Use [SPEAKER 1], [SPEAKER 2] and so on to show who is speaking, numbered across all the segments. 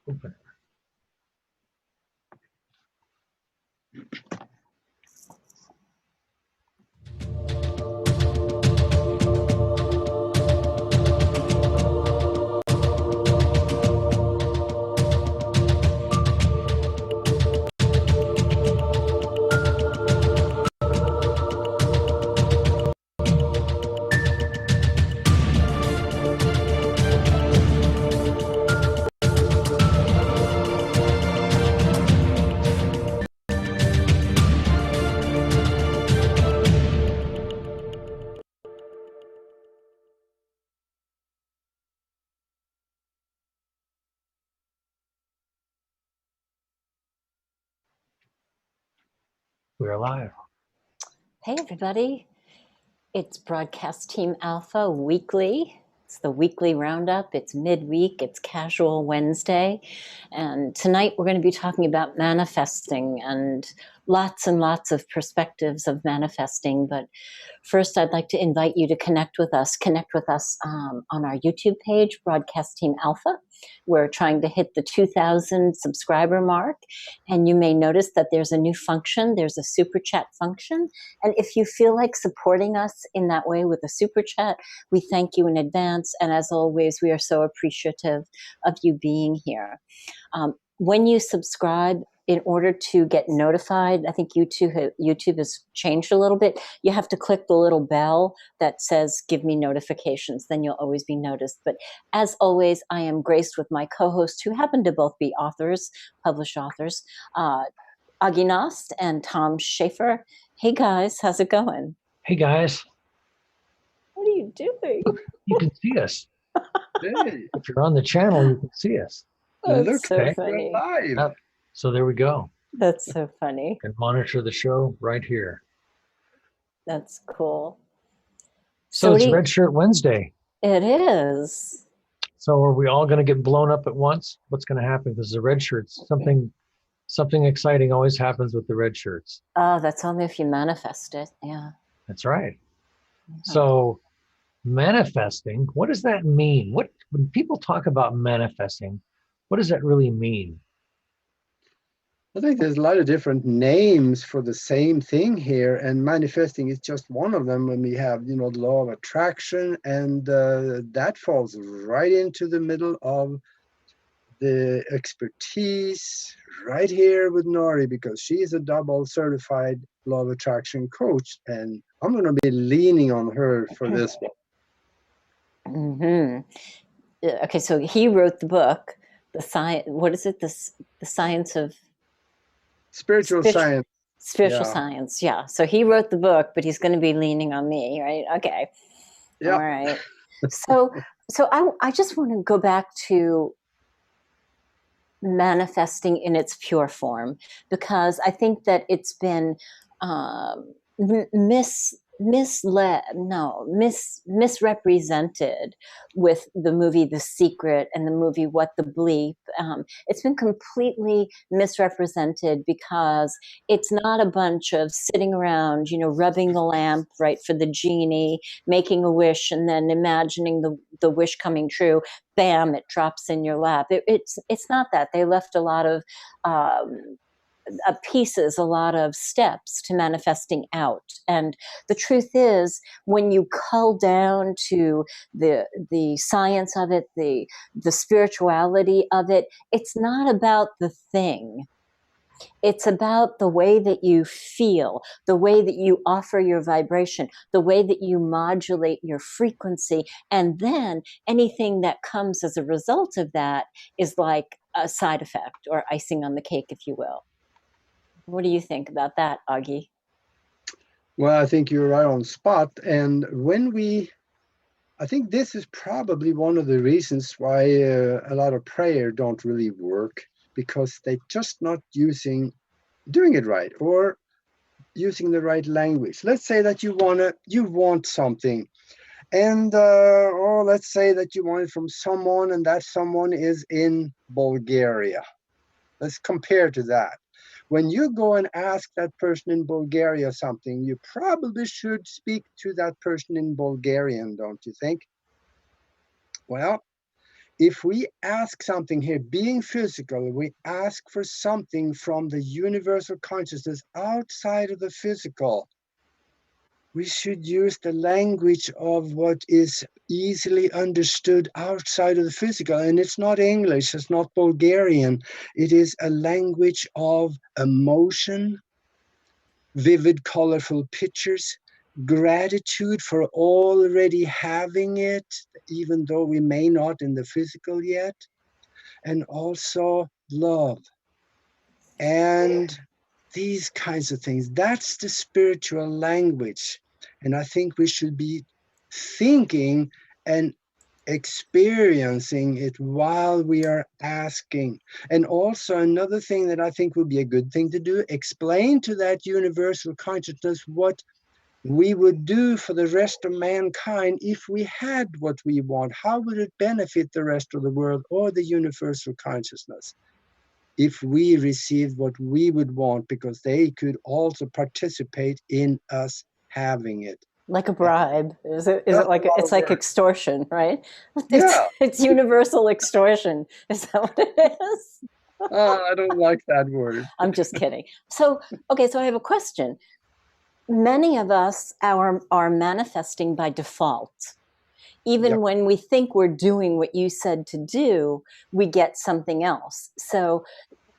[SPEAKER 1] Open. We're live.
[SPEAKER 2] Hey, everybody. It's Broadcast Team Alpha Weekly. It's the weekly roundup. It's midweek. It's Casual Wednesday. And tonight we're going to be talking about manifesting and lots of perspectives of manifesting. But first, I'd like to invite you to connect with us. Connect with us on our YouTube page, Broadcast Team Alpha. We're trying to hit the 2,000 subscriber mark. And you may notice that there's a new function. There's a super chat function. And if you feel like supporting us in that way with a super chat, we thank you in advance. And as always, we are so appreciative of you being here. When you subscribe, in order to get notified, I think YouTube has changed a little bit. You have to click the little bell that says, give me notifications. Then you'll always be noticed. But as always, I am graced with my co-hosts who happen to both be authors, published authors, Aage Nost and Tom Schaefer. Hey guys, how's it going?
[SPEAKER 1] Hey guys.
[SPEAKER 2] What are you doing?
[SPEAKER 1] You can see us.
[SPEAKER 3] Hey,
[SPEAKER 1] If you're on the channel, you can see us.
[SPEAKER 2] That's
[SPEAKER 3] look,
[SPEAKER 2] so
[SPEAKER 3] we're
[SPEAKER 2] funny.
[SPEAKER 3] live.
[SPEAKER 1] So there we go.
[SPEAKER 2] That's so funny.
[SPEAKER 1] You can monitor the show right here.
[SPEAKER 2] That's cool.
[SPEAKER 1] So it's Red Shirt Wednesday.
[SPEAKER 2] It is.
[SPEAKER 1] So are we all going to get blown up at once? What's going to happen? Because the red shirts, something exciting always happens with the red shirts.
[SPEAKER 2] Oh, that's only if you manifest it. Yeah.
[SPEAKER 1] That's right.
[SPEAKER 2] Mhm.
[SPEAKER 1] So manifesting, what does that mean? When people talk about manifesting, what does that really mean?
[SPEAKER 3] I think there's a lot of different names for the same thing here, and manifesting is just one of them. When we have, the law of attraction, and that falls right into the middle of the expertise right here with Nori, because she is a double certified law of attraction coach, and I'm going to be leaning on her for this one.
[SPEAKER 2] Mm-hmm. Okay, so he wrote the book, the science. What is it? The science of
[SPEAKER 3] Spiritual science.
[SPEAKER 2] Spiritual science. Yeah. So he wrote the book, but he's going to be leaning on me, right? Okay.
[SPEAKER 3] Yeah.
[SPEAKER 2] All right. So I just want to go back to manifesting in its pure form, because I think that it's been misrepresented with the movie The Secret and the movie What the Bleep. It's been completely misrepresented because it's not a bunch of sitting around, rubbing the lamp, right, for the genie, making a wish, and then imagining the wish coming true. Bam, it drops in your lap. It's not that. They left a lot of pieces, a lot of steps to manifesting out. And the truth is, when you cull down to the science of it, the spirituality of it, it's not about the thing. It's about the way that you feel, the way that you offer your vibration, the way that you modulate your frequency. And then anything that comes as a result of that is like a side effect or icing on the cake, if you will. What do you think about that, Aage?
[SPEAKER 3] Well, I think you're right on spot. And I think this is probably one of the reasons why a lot of prayer don't really work, because they're just not doing it right, or using the right language. Let's say that you want something, and let's say that you want it from someone, and that someone is in Bulgaria. Let's compare to that. When you go and ask that person in Bulgaria something, you probably should speak to that person in Bulgarian, don't you think? Well, if we ask something here, being physical, we ask for something from the universal consciousness outside of the physical, we should use the language of what is easily understood outside of the physical. And it's not English, it's not Bulgarian. It is a language of emotion, vivid, colorful pictures, gratitude for already having it, even though we may not in the physical yet, and also love. And these kinds of things, that's the spiritual language. And I think we should be thinking and experiencing it while we are asking. And also another thing that I think would be a good thing to do, explain to that universal consciousness what we would do for the rest of mankind if we had what we want. How would it benefit the rest of the world or the universal consciousness if we received what we would want, because they could also participate in us having it.
[SPEAKER 2] Like a bribe. Is it like it's like
[SPEAKER 3] work.
[SPEAKER 2] extortion, right?
[SPEAKER 3] Yeah.
[SPEAKER 2] It's universal extortion. Is that what it is?
[SPEAKER 3] I don't like that word.
[SPEAKER 2] I'm just kidding. So, okay, so I have a question. Many of us are manifesting by default. Even
[SPEAKER 3] Yep.
[SPEAKER 2] when we think we're doing what you said to do, we get something else. So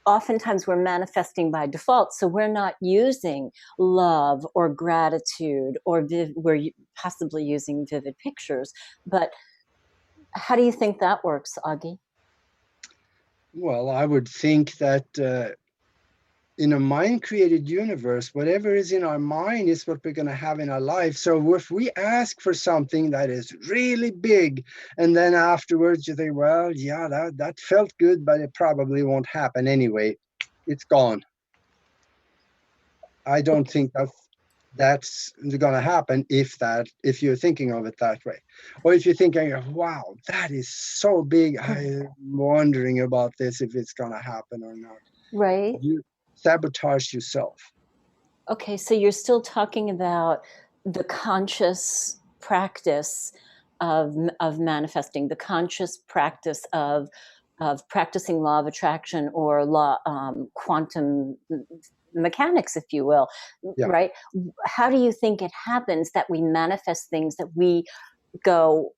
[SPEAKER 2] oftentimes we're manifesting by default. So we're not using love or gratitude, or we're possibly using vivid pictures. But how do you think that works, Aage?
[SPEAKER 3] Well, I would think that in a mind-created universe, whatever is in our mind is what we're going to have in our life. So if we ask for something that is really big, and then afterwards you think, well, yeah, that felt good, but it probably won't happen anyway. It's gone. I don't think that's going to happen if you're thinking of it that way. Or if you're thinking, wow, that is so big, I'm wondering about this, if it's going to happen or not.
[SPEAKER 2] Right.
[SPEAKER 3] You sabotage yourself.
[SPEAKER 2] Okay, so you're still talking about the conscious practice of manifesting, the conscious practice of practicing law of attraction, or quantum mechanics, if you will,
[SPEAKER 3] Yeah.
[SPEAKER 2] right? How do you think it happens that we manifest things that we go,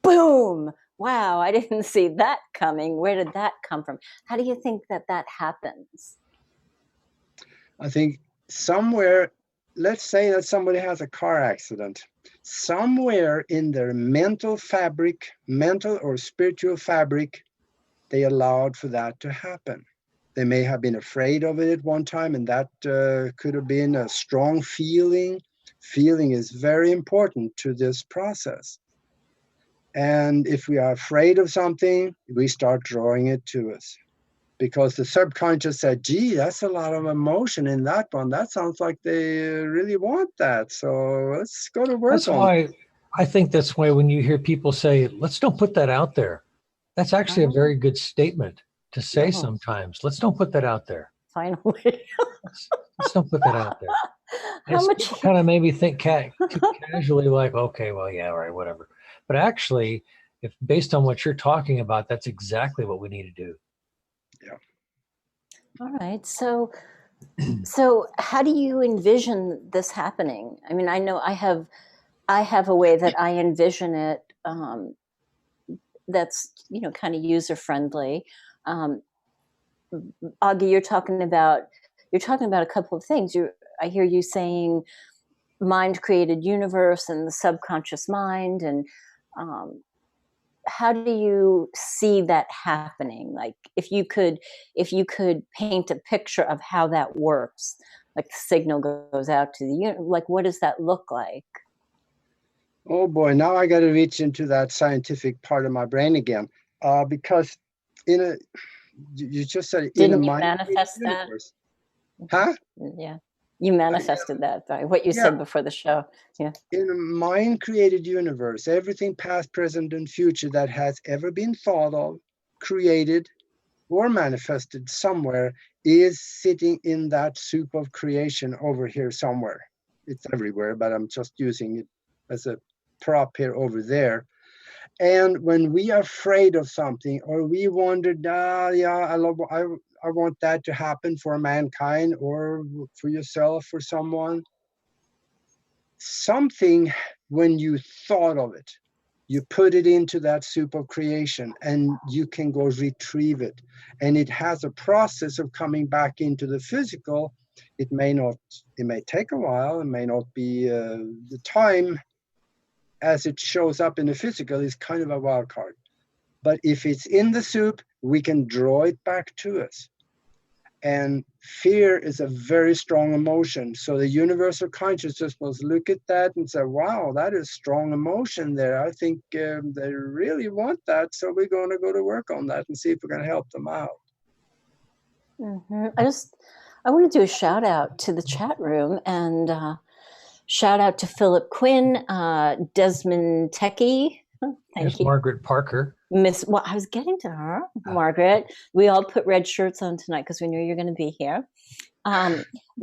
[SPEAKER 2] boom, wow, I didn't see that coming. Where did that come from? How do you think that happens?
[SPEAKER 3] I think somewhere, let's say that somebody has a car accident. Somewhere in their mental fabric, mental or spiritual fabric, they allowed for that to happen. They may have been afraid of it at one time, and that could have been a strong feeling. Feeling is very important to this process. And if we are afraid of something, we start drawing it to us, because the subconscious said, gee, that's a lot of emotion in that one. That sounds like they really want that. So let's go to work
[SPEAKER 1] That's
[SPEAKER 3] on it.
[SPEAKER 1] why I think that's why when you hear people say, let's don't put that out there, that's actually a very good statement to say sometimes. Let's don't put that out there.
[SPEAKER 2] Finally.
[SPEAKER 1] Let's don't put that out there.
[SPEAKER 2] How much
[SPEAKER 1] kind of made me think too casually, like, okay, well, yeah, all right, whatever. But actually, if based on what you're talking about, that's exactly what we need to do.
[SPEAKER 3] Yeah.
[SPEAKER 2] All right. So how do you envision this happening? I mean, I know I have a way that I envision it, that's, kind of user friendly. Aage, you're talking about a couple of things. I hear you saying mind created universe and the subconscious mind, and how do you see that happening? Like, if you could paint a picture of how that works, like the signal goes out to the unit, like what does that look like?
[SPEAKER 3] Oh boy, now I got to reach into that scientific part of my brain again, because you just said
[SPEAKER 2] Didn't you manifest that?
[SPEAKER 3] universe. Huh?
[SPEAKER 2] Yeah, you manifested that by what you said before the show. Yeah.
[SPEAKER 3] In a mind-created universe, everything past, present, and future that has ever been thought of, created, or manifested somewhere is sitting in that soup of creation over here somewhere. It's everywhere, but I'm just using it as a prop here over there. And when we are afraid of something, or we wonder, yeah, I want that to happen for mankind or for yourself or someone, something, when you thought of it, you put it into that soup of creation and you can go retrieve it. And it has a process of coming back into the physical. It may take a while, it may not be the time as it shows up in the physical is kind of a wild card. But if it's in the soup, we can draw it back to us. And fear is a very strong emotion. So the universal consciousness must look at that and say, wow, that is strong emotion there. I think they really want that. So we're going to go to work on that and see if we can help them out.
[SPEAKER 2] I want to do a shout out to the chat room, and shout out to Philip Quinn, Desmond Techie.
[SPEAKER 1] Thank you. Margaret Parker.
[SPEAKER 2] Well, I was getting to her, Margaret. We all put red shirts on tonight because we knew you're going to be here.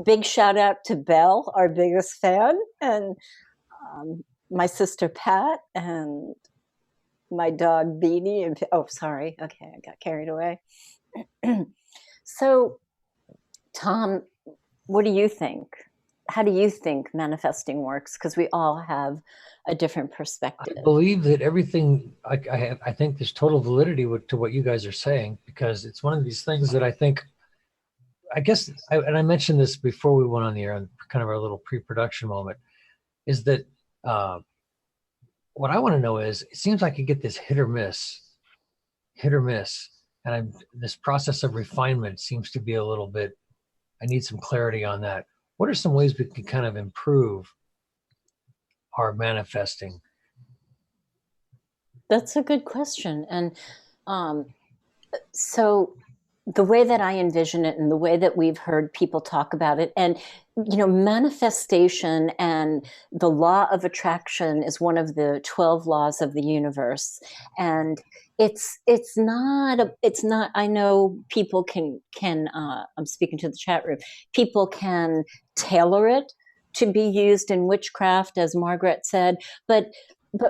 [SPEAKER 2] Big shout out to Belle, our biggest fan, and my sister Pat, and my dog Beanie. And sorry, okay, I got carried away. So, Tom, what do you think? How do you think manifesting works? Because we all have a different perspective.
[SPEAKER 1] I believe that everything, I think there's total validity to what you guys are saying, because it's one of these things that I guess, and I mentioned this before we went on the air, on kind of our little pre-production moment, is that what I want to know is, it seems like you get this hit or miss, and this process of refinement seems to be a little bit, I need some clarity on that. What are some ways we can kind of improve our manifesting?
[SPEAKER 2] That's a good question. And so the way that I envision it, and the way that we've heard people talk about it, and manifestation and the law of attraction is one of the 12 laws of the universe. And it's not, I know people can I'm speaking to the chat room, people can tailor it to be used in witchcraft, as Margaret said, but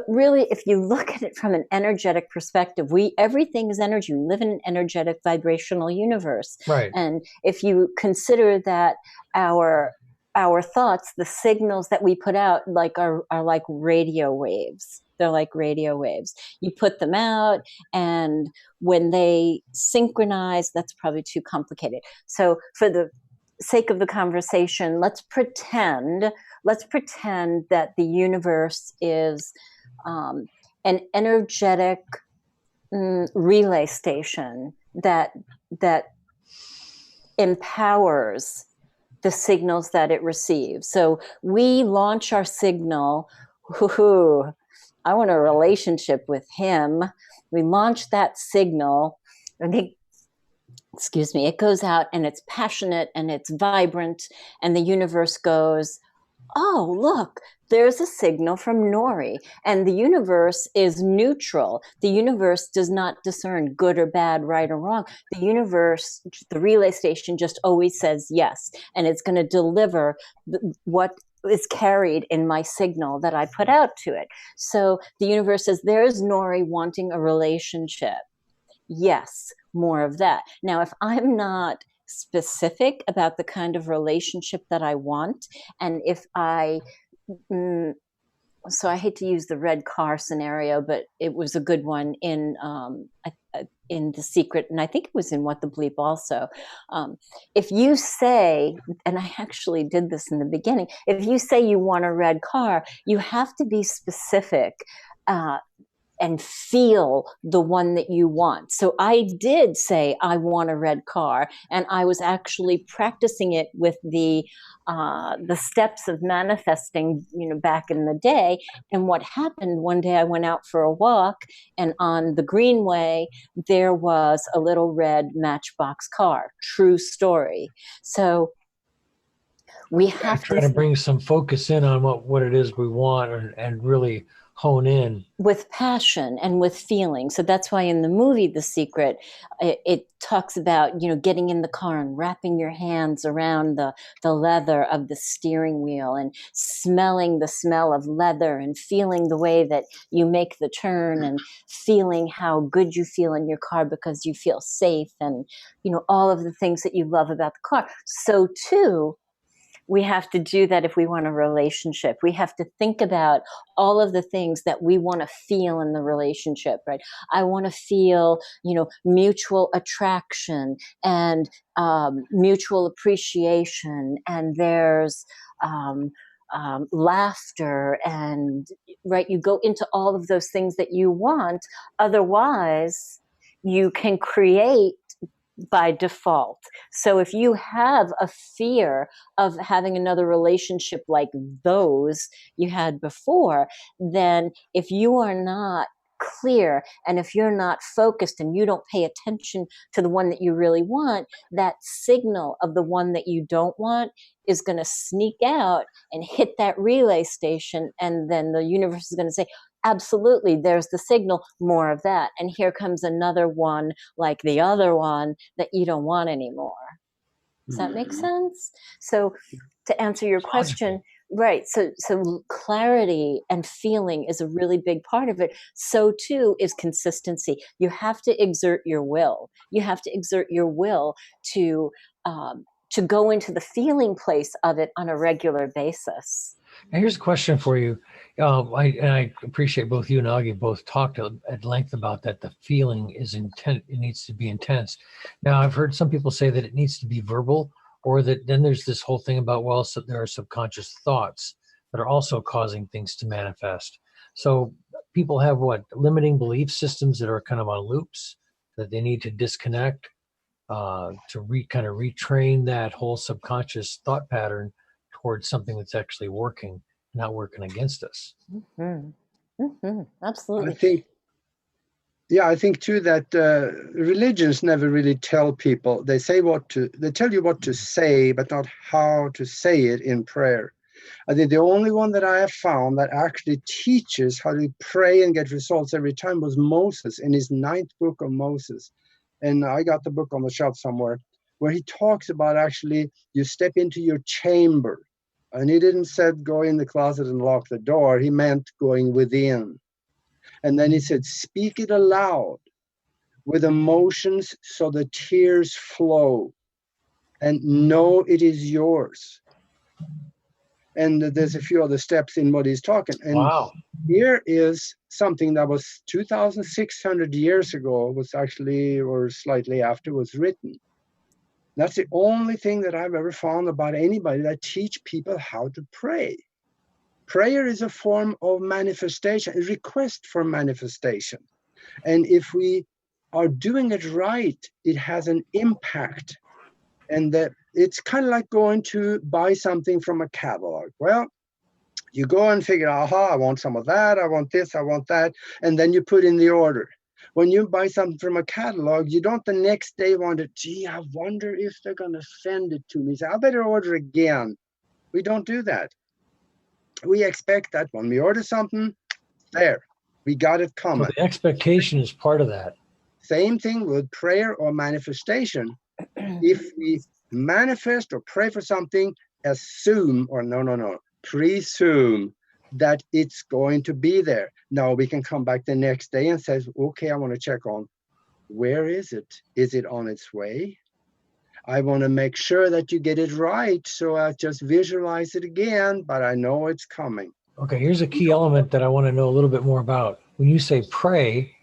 [SPEAKER 2] really, if you look at it from an energetic perspective, everything is energy. We live in an energetic, vibrational universe.
[SPEAKER 1] Right.
[SPEAKER 2] And if you consider that our thoughts, the signals that we put out, are like radio waves. They're like radio waves. You put them out, and when they synchronize, that's probably too complicated. So for the sake of the conversation, let's pretend that the universe is an energetic relay station that empowers the signals that it receives. So we launch our signal. I want a relationship with him. We launch that signal, and it goes out, and it's passionate and it's vibrant, and the universe goes, oh, look, there's a signal from Nori. And the universe is neutral. The universe does not discern good or bad, right or wrong. The universe, the relay station, just always says yes. And it's going to deliver what is carried in my signal that I put out to it. So the universe says, there's Nori wanting a relationship. Yes, more of that. Now, if I'm not specific about the kind of relationship that I want, and if so I hate to use the red car scenario, but it was a good one in The Secret, and I think it was in What the Bleep also. If you say, and I actually did this in the beginning, if you say you want a red car, you have to be specific and feel the one that you want. So I did say I want a red car, and I was actually practicing it with the steps of manifesting, back in the day. And what happened one day, I went out for a walk, and on the Greenway there was a little red Matchbox car. True story. So we have
[SPEAKER 1] to bring some focus in on what it is we want, and really hone in.
[SPEAKER 2] With passion and with feeling. So that's why in the movie The Secret, it talks about, you know, getting in the car and wrapping your hands around the leather of the steering wheel and smelling the smell of leather and feeling the way that you make the turn and feeling how good you feel in your car because you feel safe and, you know, all of the things that you love about the car. So too, we have to do that if we want a relationship. We have to think about all of the things that we want to feel in the relationship, right? I want to feel, you know, mutual attraction and mutual appreciation, and there's laughter, and right, you go into all of those things that you want. Otherwise, you can create by default. So if you have a fear of having another relationship like those you had before, then if you are not clear and if you're not focused and you don't pay attention to the one that you really want, that signal of the one that you don't want is going to sneak out and hit that relay station, and then the universe is going to say, absolutely, there's the signal, more of that. And here comes another one like the other one that you don't want anymore. Does that make sense? So to answer your question, right, so clarity and feeling is a really big part of it. So too is consistency. You have to exert your will. You have to exert your will to go into the feeling place of it on a regular basis.
[SPEAKER 1] Now here's a question for you. I appreciate both you and Aage both talked at length about that. The feeling is intent. It needs to be intense. Now I've heard some people say that it needs to be verbal, or that then there's this whole thing about, well, so there are subconscious thoughts that are also causing things to manifest. So people have limiting belief systems that are kind of on loops that they need to disconnect to kind of retrain that whole subconscious thought pattern towards something that's actually working, not working against us.
[SPEAKER 2] Mm-hmm. Mm-hmm. Absolutely.
[SPEAKER 3] I think too that religions never really tell people. They tell you what to say, but not how to say it in prayer. I think the only one that I have found that actually teaches how to pray and get results every time was Moses in his 9th book of Moses. And I got the book on the shelf somewhere, where he talks about actually you step into your chamber. And he didn't say go in the closet and lock the door. He meant going within. And then he said, speak it aloud with emotions so the tears flow, and know it is yours. And there's a few other steps in what he's talking. And
[SPEAKER 1] wow.
[SPEAKER 3] Here is something that was 2,600 years ago, was actually, or slightly after, was written. That's the only thing that I've ever found about anybody that teach people how to pray. Prayer is a form of manifestation, a request for manifestation. And if we are doing it right, it has an impact. And that it's kind of like going to buy something from a catalog. Well, you go and figure, aha, I want some of that, I want this, I want that, and then you put in the order. When you buy something from a catalog, you don't the next day wonder, gee, I wonder if they're going to send it to me. So I better order again. We don't do that. We expect that when we order something, there, we got it coming.
[SPEAKER 1] So the expectation is part of that.
[SPEAKER 3] Same thing with prayer or manifestation. If we manifest or pray for something, assume, or presume that it's going to be there. Now we can come back the next day and say, okay, I want to check on, where is it? Is it on its way? I want to make sure that you get it right. So I just visualize it again, but I know it's coming.
[SPEAKER 1] Okay, here's a key element that I want to know a little bit more about. When you say pray,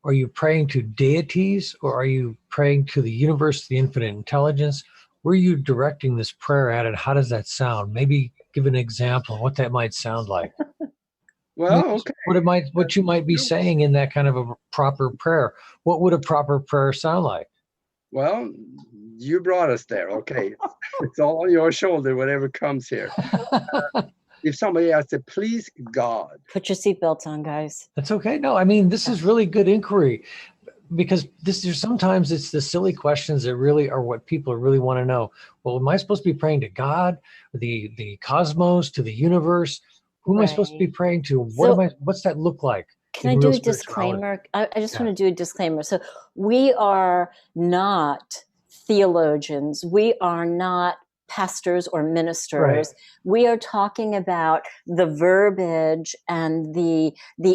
[SPEAKER 1] are you praying to deities, or are you praying to the universe, the infinite intelligence? Where are you directing this prayer at, and how does that sound? Maybe give an example of what that might sound like.
[SPEAKER 3] Well, okay.
[SPEAKER 1] What you might be saying in that kind of a proper prayer. What would a proper prayer sound like?
[SPEAKER 3] Well, you brought us there. Okay. It's all on your shoulder, whatever comes here. If somebody asks to please God.
[SPEAKER 2] Put your seatbelts on, guys.
[SPEAKER 1] That's okay. No, I mean, this is really good inquiry, because sometimes it's the silly questions that really are what people really want to know. Well, am I supposed to be praying to God, the cosmos, to the universe? Who am I supposed to be
[SPEAKER 2] Right.
[SPEAKER 1] praying to?
[SPEAKER 2] So
[SPEAKER 1] What's that look like
[SPEAKER 2] can I
[SPEAKER 1] in
[SPEAKER 2] do
[SPEAKER 1] real
[SPEAKER 2] a
[SPEAKER 1] spirituality?
[SPEAKER 2] disclaimer? I just
[SPEAKER 1] Yeah.
[SPEAKER 2] want to do a disclaimer. So we are not theologians. We are not pastors or
[SPEAKER 1] Right.
[SPEAKER 2] ministers. We are talking about the verbiage and the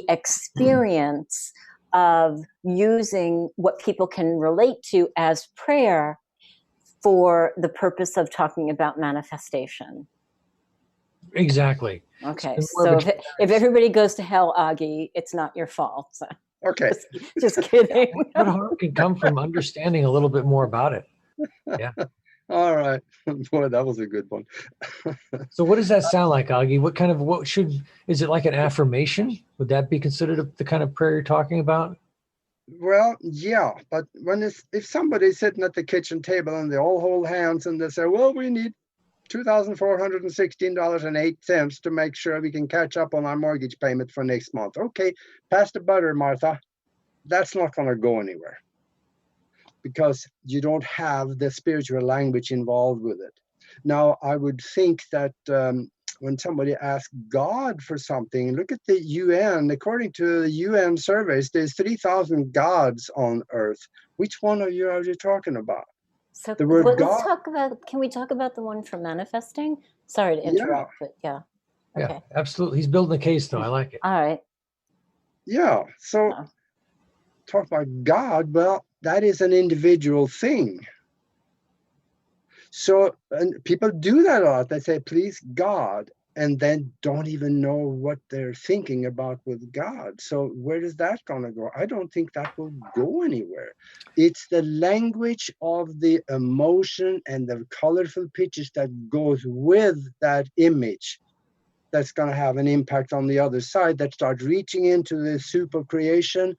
[SPEAKER 2] experience of using what people can relate to as prayer for the purpose of talking about manifestation.
[SPEAKER 1] Exactly. It's
[SPEAKER 2] Okay,
[SPEAKER 1] been more of a
[SPEAKER 2] so if everybody goes to hell, Aage, it's not your fault. So
[SPEAKER 3] Okay.
[SPEAKER 2] just kidding.
[SPEAKER 1] what harm can come from understanding a little bit more about it? Yeah.
[SPEAKER 3] All right. Boy, that was a good one.
[SPEAKER 1] So what does that sound like, Augie? Is it like an affirmation? Would that be considered the kind of prayer you're talking about?
[SPEAKER 3] Well, yeah, but if somebody's sitting at the kitchen table and they all hold hands and they say, well, we need $2,416.08 to make sure we can catch up on our mortgage payment for next month. Okay, pass the butter, Martha. That's not going to go anywhere because you don't have the spiritual language involved with it. Now, I would think that when somebody asks God for something, look at the UN. According to the UN surveys, there's 3,000 gods on earth. Which one are you talking about?
[SPEAKER 2] So
[SPEAKER 3] The word
[SPEAKER 2] let's
[SPEAKER 3] God,
[SPEAKER 2] talk about, can we talk about the one for manifesting? Sorry to
[SPEAKER 3] yeah,
[SPEAKER 2] interrupt, but yeah.
[SPEAKER 1] Yeah,
[SPEAKER 2] Okay.
[SPEAKER 1] absolutely. He's building a case, though. I like it.
[SPEAKER 2] All right.
[SPEAKER 3] yeah. So
[SPEAKER 2] Oh.
[SPEAKER 3] talk about God, well, that is an individual thing. So and people do that a lot. They say, please God, and then don't even know what they're thinking about with God. So where is that going to go? I don't think that will go anywhere. It's the language of the emotion and the colorful pictures that goes with that image that's going to have an impact on the other side, that start reaching into the soup of creation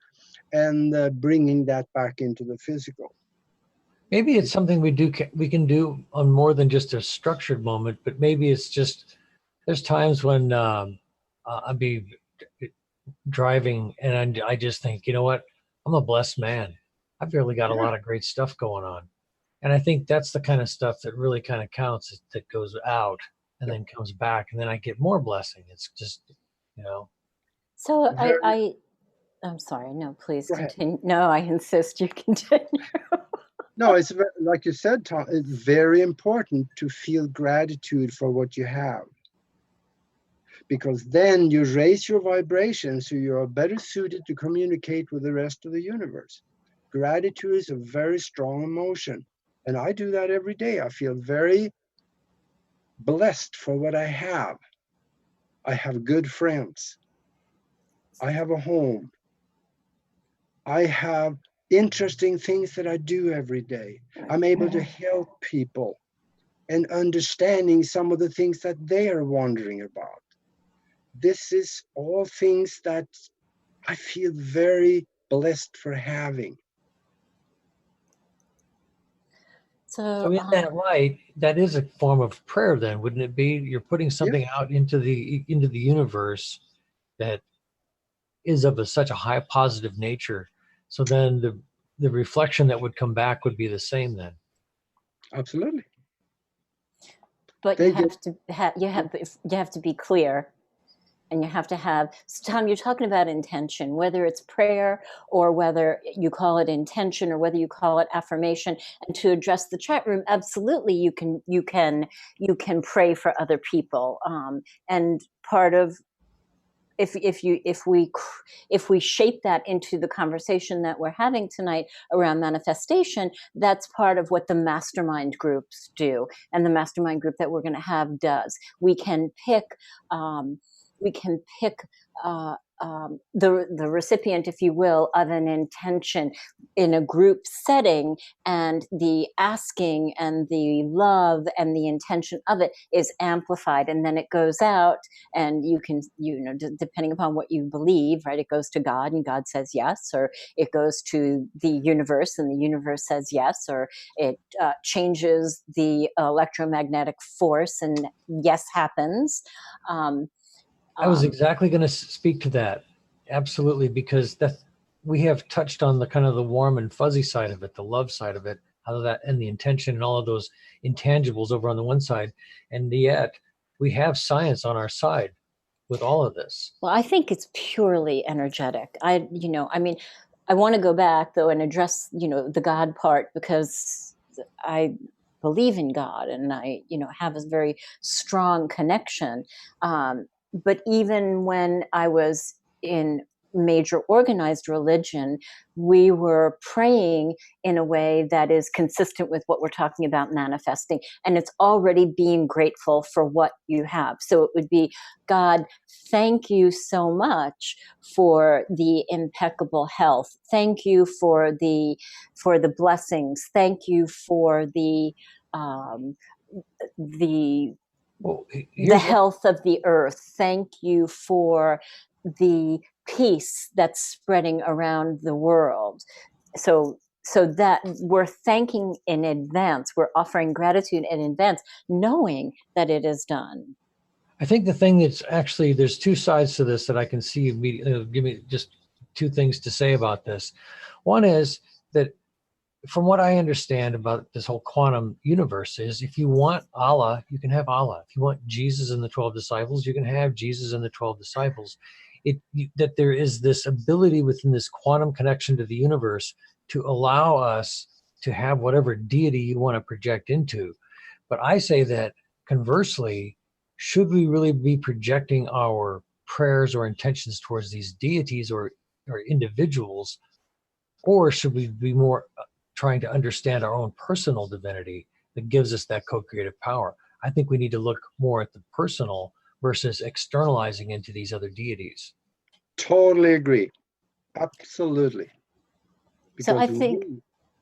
[SPEAKER 3] and bringing that back into the physical.
[SPEAKER 1] Maybe it's something we can do on more than just a structured moment, but maybe it's just there's times when I'll be driving and I just think, you know what, I'm a blessed man. I've really got a
[SPEAKER 3] Yeah,
[SPEAKER 1] lot of great stuff going on, and I think that's the kind of stuff that really kind of counts, that goes out and
[SPEAKER 3] yeah.
[SPEAKER 1] then comes back, and then I get more blessing. It's just, you know.
[SPEAKER 2] So
[SPEAKER 3] Very,
[SPEAKER 2] I'm sorry. No, please
[SPEAKER 3] go ahead.
[SPEAKER 2] continue. No, I insist you continue.
[SPEAKER 3] No, it's like you said, Tom, it's very important to feel gratitude for what you have, because then you raise your vibration so you are better suited to communicate with the rest of the universe. Gratitude is a very strong emotion, and I do that every day. I feel very blessed for what I have. I have good friends. I have a home. I have interesting things that I do every day. I'm able to help people and understanding some of the things that they are wondering about. This is all things that I feel very blessed for having.
[SPEAKER 2] So
[SPEAKER 1] So in that light, that is a form of prayer, then, wouldn't it be? You're putting
[SPEAKER 3] Yes,
[SPEAKER 1] something out into the universe that is of such a high positive nature. So then the reflection that would come back would be the same then.
[SPEAKER 3] absolutely.
[SPEAKER 2] but you
[SPEAKER 3] They get,
[SPEAKER 2] have to you have to be clear, and you have to have. So Tom, you're talking about intention, whether it's prayer or whether you call it intention or whether you call it affirmation. And to address the chat room, absolutely, you can pray for other people. And part of, if we shape that into the conversation that we're having tonight around manifestation, that's part of what the mastermind groups do, and the mastermind group that we're going to have does. We can pick um, we can pick the recipient, if you will, of an intention in a group setting, and the asking and the love and the intention of it is amplified, and then it goes out, and you can, depending upon what you believe, right, it goes to God and God says yes, or it goes to the universe and the universe says yes, or it changes the electromagnetic force and yes happens. um,
[SPEAKER 1] I was
[SPEAKER 2] um,
[SPEAKER 1] exactly going to speak to that. Absolutely, because we have touched on the kind of the warm and fuzzy side of it, the love side of it, how that, and the intention and all of those intangibles over on the one side, and yet we have science on our side, with all of this?
[SPEAKER 2] Well, I think it's purely energetic. I mean, I want to go back though and address, the God part, because I believe in God and I, have a very strong connection. But even when I was in major organized religion, we were praying in a way that is consistent with what we're talking about manifesting. And it's already being grateful for what you have. So it would be, God, thank you so much for the impeccable health. Thank you for the blessings. Thank you for the
[SPEAKER 1] Well,
[SPEAKER 2] the health of the earth. Thank you for the peace that's spreading around the world. So that we're thanking in advance, we're offering gratitude in advance, knowing that it is done.
[SPEAKER 1] I think the thing that's actually, there's two sides to this that I can see immediately. Give me just two things to say about this. One is that from what I understand about this whole quantum universe is, if you want Allah, you can have Allah. If you want Jesus and the 12 disciples, you can have Jesus and the 12 disciples. That there is this ability within this quantum connection to the universe to allow us to have whatever deity you want to project into. But I say that conversely, should we really be projecting our prayers or intentions towards these deities or individuals, or should we be more trying to understand our own personal divinity that gives us that co-creative power? I think we need to look more at the personal versus externalizing into these other deities.
[SPEAKER 3] Totally agree. Absolutely.
[SPEAKER 2] So I
[SPEAKER 3] Because
[SPEAKER 2] think,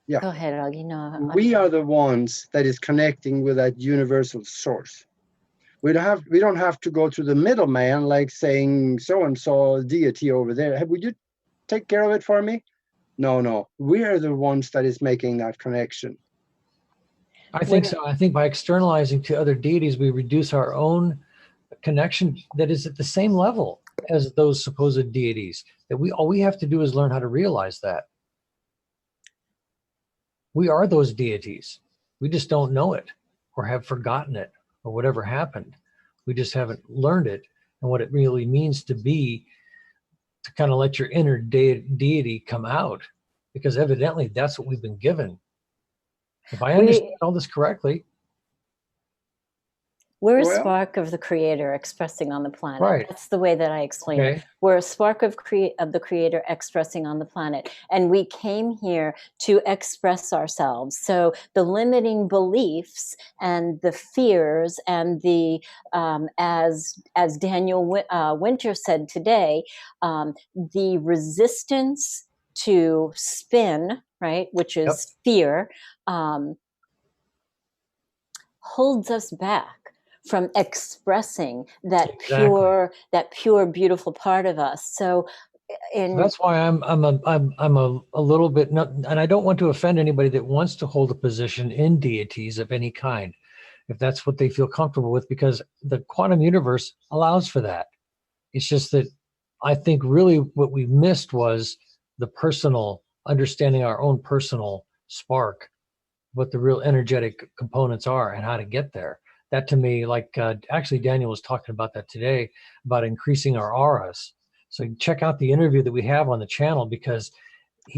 [SPEAKER 3] yeah,
[SPEAKER 2] go ahead, Aage. No,
[SPEAKER 3] we are the ones that is connecting with that universal source. We don't have to go to the middleman, like saying so and so deity over there. Would you take care of it for me? No. We are the ones that is making that connection.
[SPEAKER 1] I think so. I think by externalizing to other deities, we reduce our own connection that is at the same level as those supposed deities. That all we have to do is learn how to realize that we are those deities. We just don't know it, or have forgotten it, or whatever happened. We just haven't learned it and what it really means to be, to kind of let your inner deity come out, because evidently that's what we've been given. If I understand all this correctly.
[SPEAKER 2] We're a spark of the Creator expressing on the planet.
[SPEAKER 1] Right.
[SPEAKER 2] That's the way that I explain it. We're a spark of the Creator expressing on the planet. And we came here to express ourselves. So the limiting beliefs and the fears and the, as Daniel Winter said today, the resistance to spin, right, which is fear, holds us back from expressing that pure, beautiful part of us. So
[SPEAKER 1] that's why I'm a little bit, and I don't want to offend anybody that wants to hold a position in deities of any kind, if that's what they feel comfortable with, because the quantum universe allows for that. It's just that I think really what we missed was the personal understanding, our own personal spark, what the real energetic components are and how to get there. That to me, like actually Daniel was talking about that today, about increasing our auras. So check out the interview that we have on the channel, because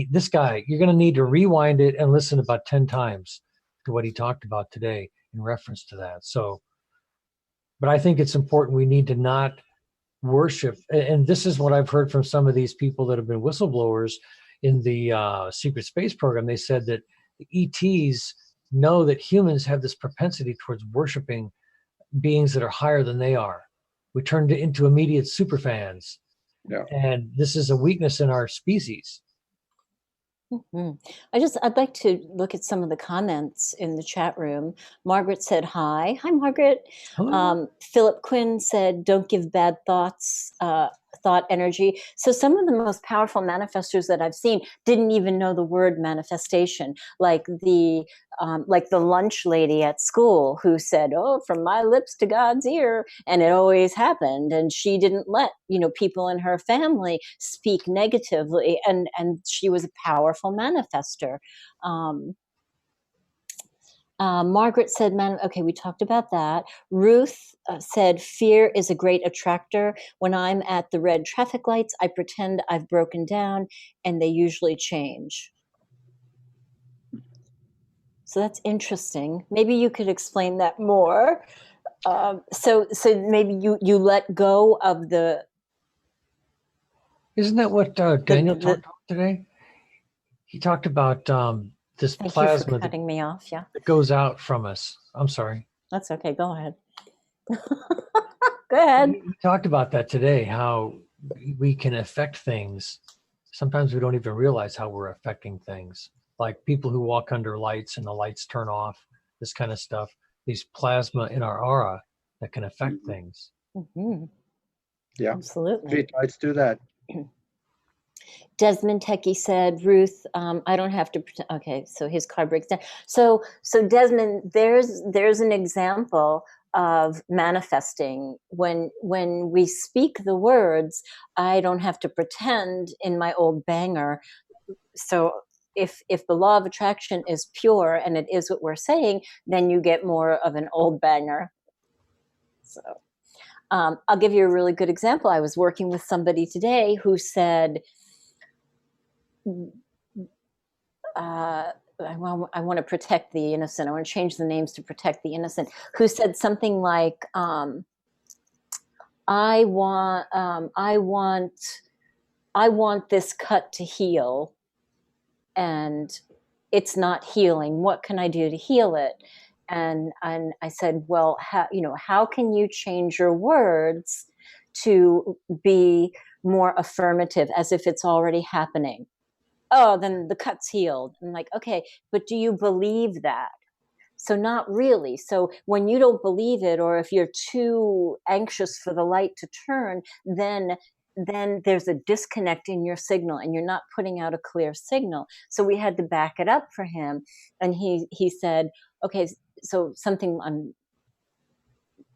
[SPEAKER 1] this guy, you're going to need to rewind it and listen about 10 times to what he talked about today in reference to that. So, but I think it's important. We need to not worship. And this is what I've heard from some of these people that have been whistleblowers in the secret space program. They said that the ETs know that humans have this propensity towards worshiping beings that are higher than they are. We turned into immediate super fans.
[SPEAKER 3] Yeah.
[SPEAKER 1] And this is a weakness in our species.
[SPEAKER 2] Mm-hmm. I'd like to look at some of the comments in the chat room. Margaret said, hi. Hi, Margaret.
[SPEAKER 1] Hello.
[SPEAKER 2] Philip Quinn said, don't give bad thoughts, thought energy. So some of the most powerful manifestors that I've seen didn't even know the word manifestation, like the lunch lady at school who said, oh, from my lips to God's ear, and it always happened. And she didn't let, people in her family speak negatively, and she was a powerful manifester. Margaret said, "Man, okay, we talked about that." Ruth said, "Fear is a great attractor. When I'm at the red traffic lights, I pretend I've broken down, and they usually change." So that's interesting. Maybe you could explain that more. So maybe you let go of the.
[SPEAKER 1] Isn't that what Daniel talked about today? He talked about this
[SPEAKER 2] Thank
[SPEAKER 1] plasma
[SPEAKER 2] you for cutting me off. Yeah,
[SPEAKER 1] that goes out from us. I'm sorry.
[SPEAKER 2] that's okay. Go ahead. Go ahead.
[SPEAKER 1] He talked about that today, how we can affect things. Sometimes we don't even realize how we're affecting things. Like people who walk under lights and the lights turn off, this kind of stuff. These plasma in our aura that can affect things.
[SPEAKER 2] Mm-hmm.
[SPEAKER 3] Yeah,
[SPEAKER 2] Absolutely.
[SPEAKER 3] street lights do that.
[SPEAKER 2] Desmond Techie said, "Ruth, I don't have to pretend." Okay, so his car breaks down. So Desmond, there's an example of manifesting when we speak the words. I don't have to pretend in my old banger. So if the law of attraction is pure and it is what we're saying, then you get more of an old banger. So I'll give you a really good example. I was working with somebody today who said, I want to protect the innocent. I want to change the names to protect the innocent. Who said something like, I want this cut to heal, and it's not healing. What can I do to heal it? And I said, well, how can you change your words to be more affirmative, as if it's already happening? Oh, then the cut's healed. I'm like, okay, but do you believe that? So not really. So when you don't believe it, or if you're too anxious for the light to turn, then there's a disconnect in your signal and you're not putting out a clear signal. So we had to back it up for him. And he said, okay, so something, I'm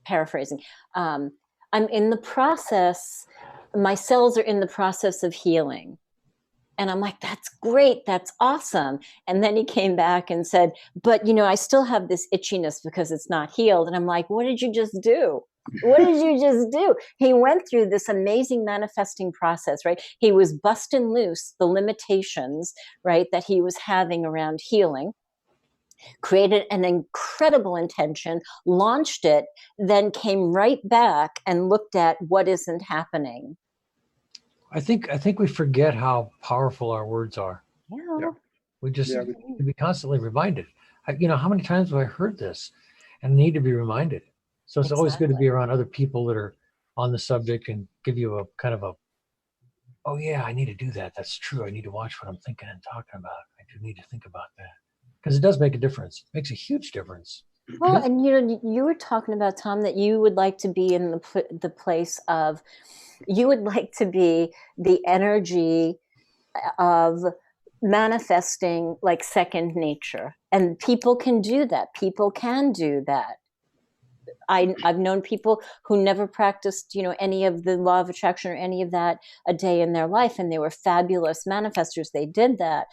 [SPEAKER 2] paraphrasing. I'm in the process, my cells are in the process of healing. And I'm like, that's great. That's awesome. And then he came back and said, but I still have this itchiness because it's not healed. And I'm like, what did you just do? What did you just do? He went through this amazing manifesting process, right? He was busting loose the limitations, right, that he was having around healing, created an incredible intention, launched it, then came right back and looked at what isn't happening.
[SPEAKER 1] I think we forget how powerful our words are.
[SPEAKER 2] Yeah.
[SPEAKER 1] We just need to be constantly reminded. How many times have I heard this and need to be reminded? So it's always good to be around other people that are on the subject and give you a kind of oh yeah, I need to do that. That's true. I need to watch what I'm thinking and talking about. I do need to think about that, because it does make a difference. It makes a huge difference.
[SPEAKER 2] Well, and you were talking about, Tom, that you would like to be in the place of, you would like to be the energy of manifesting like second nature. And people can do that. People can do that. I've known people who never practiced, any of the law of attraction or any of that a day in their life, and they were fabulous manifestors. They did that.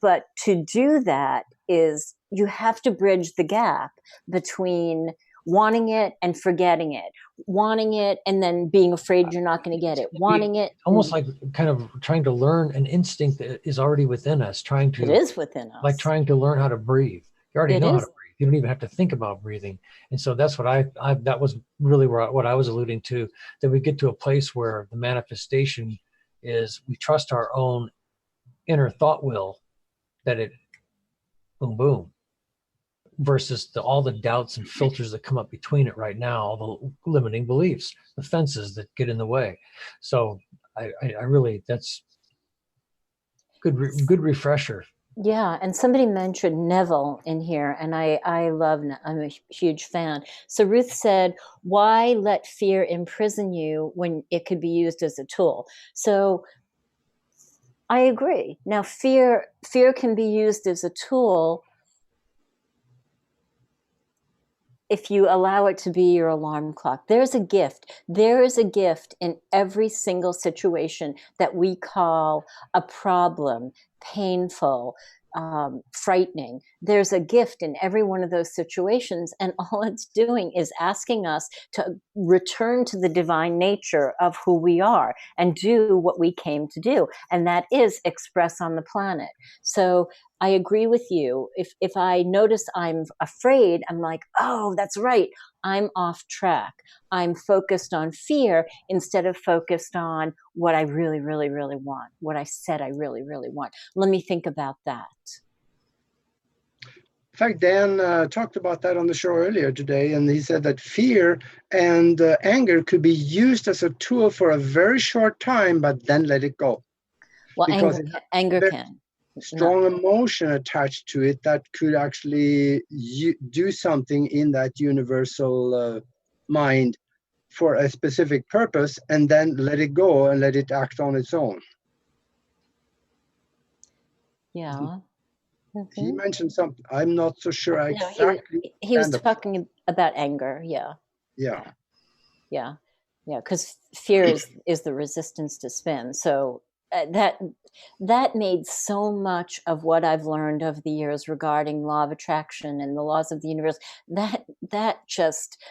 [SPEAKER 2] But to do that is, you have to bridge the gap between wanting it and forgetting it, wanting it and then being afraid you're not going to get it, wanting it.
[SPEAKER 1] Almost like kind of trying to learn an instinct that is already within us,
[SPEAKER 2] it is within us.
[SPEAKER 1] Like trying to learn how to breathe. You already know how to breathe. You don't even have to think about breathing. And so that's what that was really what I was alluding to, that we get to a place where the manifestation is, we trust our own inner thought will, that it boom, boom, versus all the doubts and filters that come up between it right now, all the limiting beliefs, the fences that get in the way. So I really, that's good refresher.
[SPEAKER 2] Yeah, and somebody mentioned Neville in here, and I love, I'm a huge fan. So Ruth said, why let fear imprison you when it could be used as a tool? So I agree. Now, fear can be used as a tool if you allow it to be your alarm clock. There's a gift. There is a gift in every single situation that we call a problem, painful, frightening. There's a gift in every one of those situations, and all it's doing is asking us to return to the divine nature of who we are and do what we came to do, and that is express on the planet. So I agree with you. If I notice I'm afraid, I'm like, oh, that's right, I'm off track. I'm focused on fear instead of focused on what I really, really, really want, what I said I really, really want. Let me think about that.
[SPEAKER 3] In fact, Dan talked about that on the show earlier today, and he said that fear and anger could be used as a tool for a very short time, but then let it go.
[SPEAKER 2] Well,
[SPEAKER 3] Because
[SPEAKER 2] anger can.
[SPEAKER 3] Strong emotion attached to it that could actually do something in that universal mind for a specific purpose, and then let it go and let it act on its own.
[SPEAKER 2] Yeah.
[SPEAKER 3] He mentioned something. I'm not so sure exactly.
[SPEAKER 2] He was talking about anger. Yeah.
[SPEAKER 3] Yeah.
[SPEAKER 2] Yeah. Yeah. Because fear is the resistance to spin. So that made so much of what I've learned over the years regarding law of attraction and the laws of the universe. That just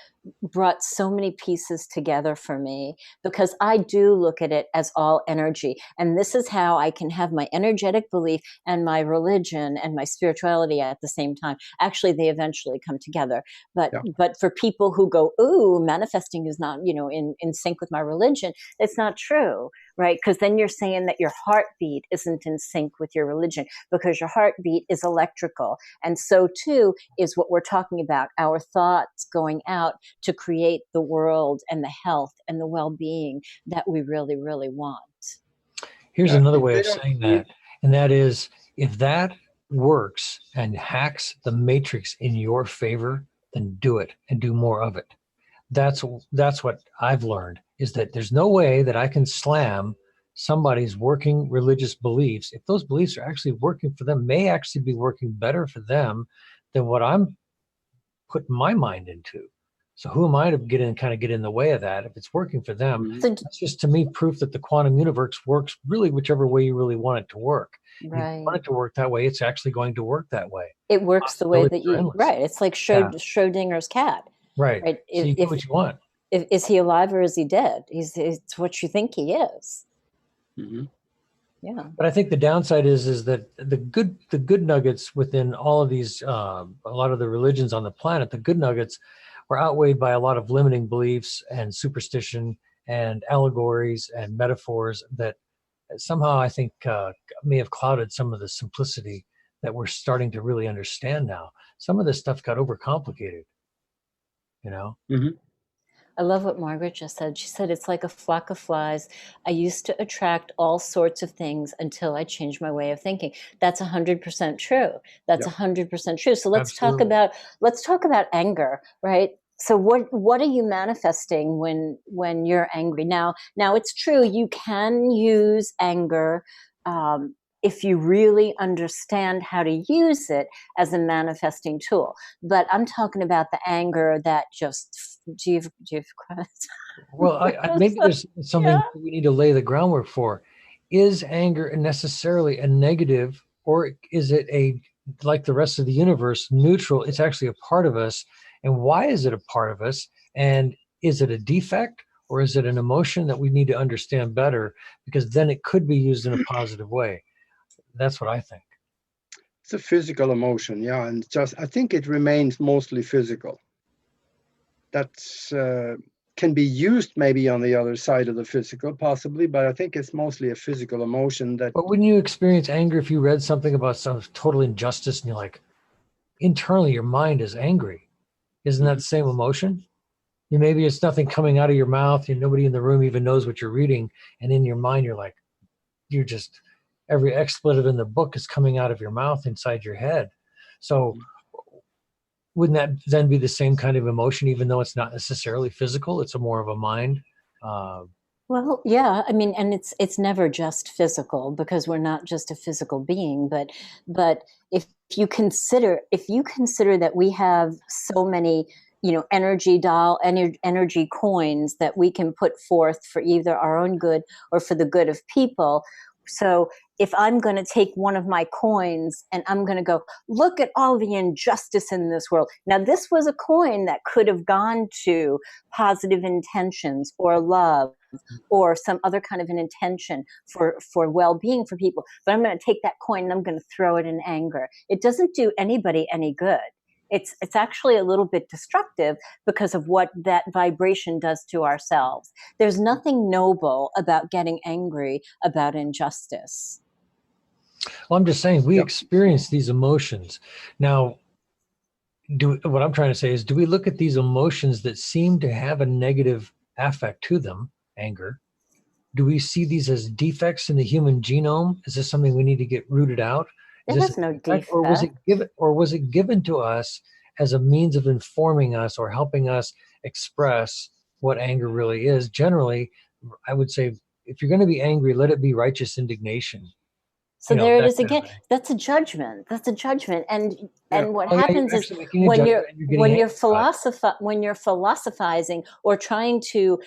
[SPEAKER 2] brought so many pieces together for me, because I do look at it as all energy. And this is how I can have my energetic belief and my religion and my spirituality at the same time. Actually, they eventually come together. But for people who go, ooh, manifesting is not, in sync with my religion, it's not true, right? Because then you're saying that your heartbeat isn't in sync with your religion, because your heartbeat is electrical. And so too is what we're talking about, our thoughts going out to create the world and the health and the well-being that we really, really want.
[SPEAKER 1] Here's another way of saying that, and that is, if that works and hacks the matrix in your favor, then do it and do more of it. That's what I've learned, is that there's no way that I can slam somebody's working religious beliefs if those beliefs are actually working for them, may actually be working better for them than what I'm putting my mind into. So who am I to get in the way of that? If it's working for them, that's just, to me, proof that the quantum universe works really whichever way you really want it to work.
[SPEAKER 2] Right.
[SPEAKER 1] If you want it to work that way, it's actually going to work that way.
[SPEAKER 2] It works the way that you, right. It's like Schrodinger's cat.
[SPEAKER 1] Right. So you do what you want.
[SPEAKER 2] Is he alive or is he dead? It's what you think he is.
[SPEAKER 3] Mm-hmm.
[SPEAKER 2] Yeah.
[SPEAKER 1] But I think the downside is that the good nuggets within all of these, a lot of the religions on the planet, the good nuggets are outweighed by a lot of limiting beliefs and superstition and allegories and metaphors that somehow I think may have clouded some of the simplicity that we're starting to really understand now. Some of this stuff got overcomplicated,
[SPEAKER 3] Mm-hmm.
[SPEAKER 2] I love what Margaret just said. She said, it's like a flock of flies. I used to attract all sorts of things until I changed my way of thinking. That's 100% true. That's 100% true. So let's talk about anger, right? So what are you manifesting when you're angry? Now it's true, you can use anger if you really understand how to use it as a manifesting tool. But I'm talking about the anger that just, do you have questions?
[SPEAKER 1] Well, maybe there's something we need to lay the groundwork for. Is anger necessarily a negative, or is it like the rest of the universe, neutral? It's actually a part of us. And why is it a part of us? And is it a defect, or is it an emotion that we need to understand better? Because then it could be used in a positive way. That's what I think.
[SPEAKER 3] It's a physical emotion, and I think it remains mostly physical. That's can be used maybe on the other side of the physical, possibly, but I think it's mostly a physical emotion that.
[SPEAKER 1] But wouldn't you experience anger if you read something about some total injustice and you're like, internally your mind is angry? Isn't that the same emotion? Maybe it's nothing coming out of your mouth, and nobody in the room even knows what you're reading, and in your mind you're just every expletive in the book is coming out of your mouth inside your head. So wouldn't that then be the same kind of emotion, even though it's not necessarily physical? It's more of a mind.
[SPEAKER 2] Well, yeah, I mean, and it's never just physical, because we're not just a physical being. But if you consider that we have so many, energy coins that we can put forth for either our own good or for the good of people, So if I'm going to take one of my coins and I'm going to go, look at all the injustice in this world. Now, this was a coin that could have gone to positive intentions or love or some other kind of an intention for well-being for people. But I'm going to take that coin and I'm going to throw it in anger. It doesn't do anybody any good. It's actually a little bit destructive because of what that vibration does to ourselves. There's nothing noble about getting angry about injustice.
[SPEAKER 1] Well, I'm just saying we experience these emotions. Now, what I'm trying to say is, do we look at these emotions that seem to have a negative affect to them, anger? Do we see these as defects in the human genome? Is this something we need to get rooted out?
[SPEAKER 2] There is no defect.
[SPEAKER 1] Or was it given to us as a means of informing us or helping us express what anger really is? Generally, I would say, if you're going to be angry, let it be righteous indignation.
[SPEAKER 2] So there it is again. That's a judgment. That's a judgment. And what happens is when you're philosophizing or trying to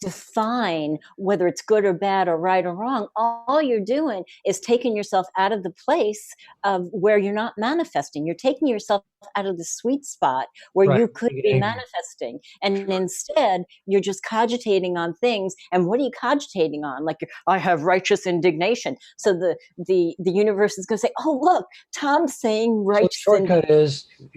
[SPEAKER 2] define whether it's good or bad or right or wrong, all you're doing is taking yourself out of the place of where you're not manifesting. You're taking yourself out of the sweet spot where you could be manifesting. And instead, you're just cogitating on things. And what are you cogitating on? Like, I have righteous indignation. So the universe is going to say, oh, look, Tom's saying righteous indignation.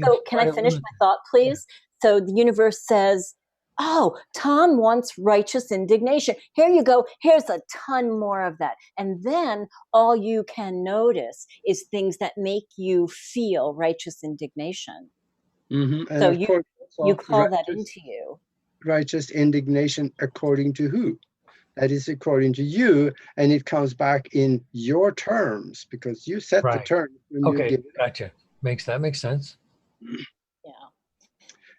[SPEAKER 2] So can I finish my thought, please? So the universe says, oh, Tom wants righteous indignation. Here you go. Here's a ton more of that. And then all you can notice is things that make you feel righteous indignation.
[SPEAKER 3] Mm-hmm.
[SPEAKER 2] So you call that into you.
[SPEAKER 3] Righteous indignation according to who? That is according to you, and it comes back in your terms because you set the terms.
[SPEAKER 1] Okay, gotcha. That makes sense.
[SPEAKER 2] Yeah.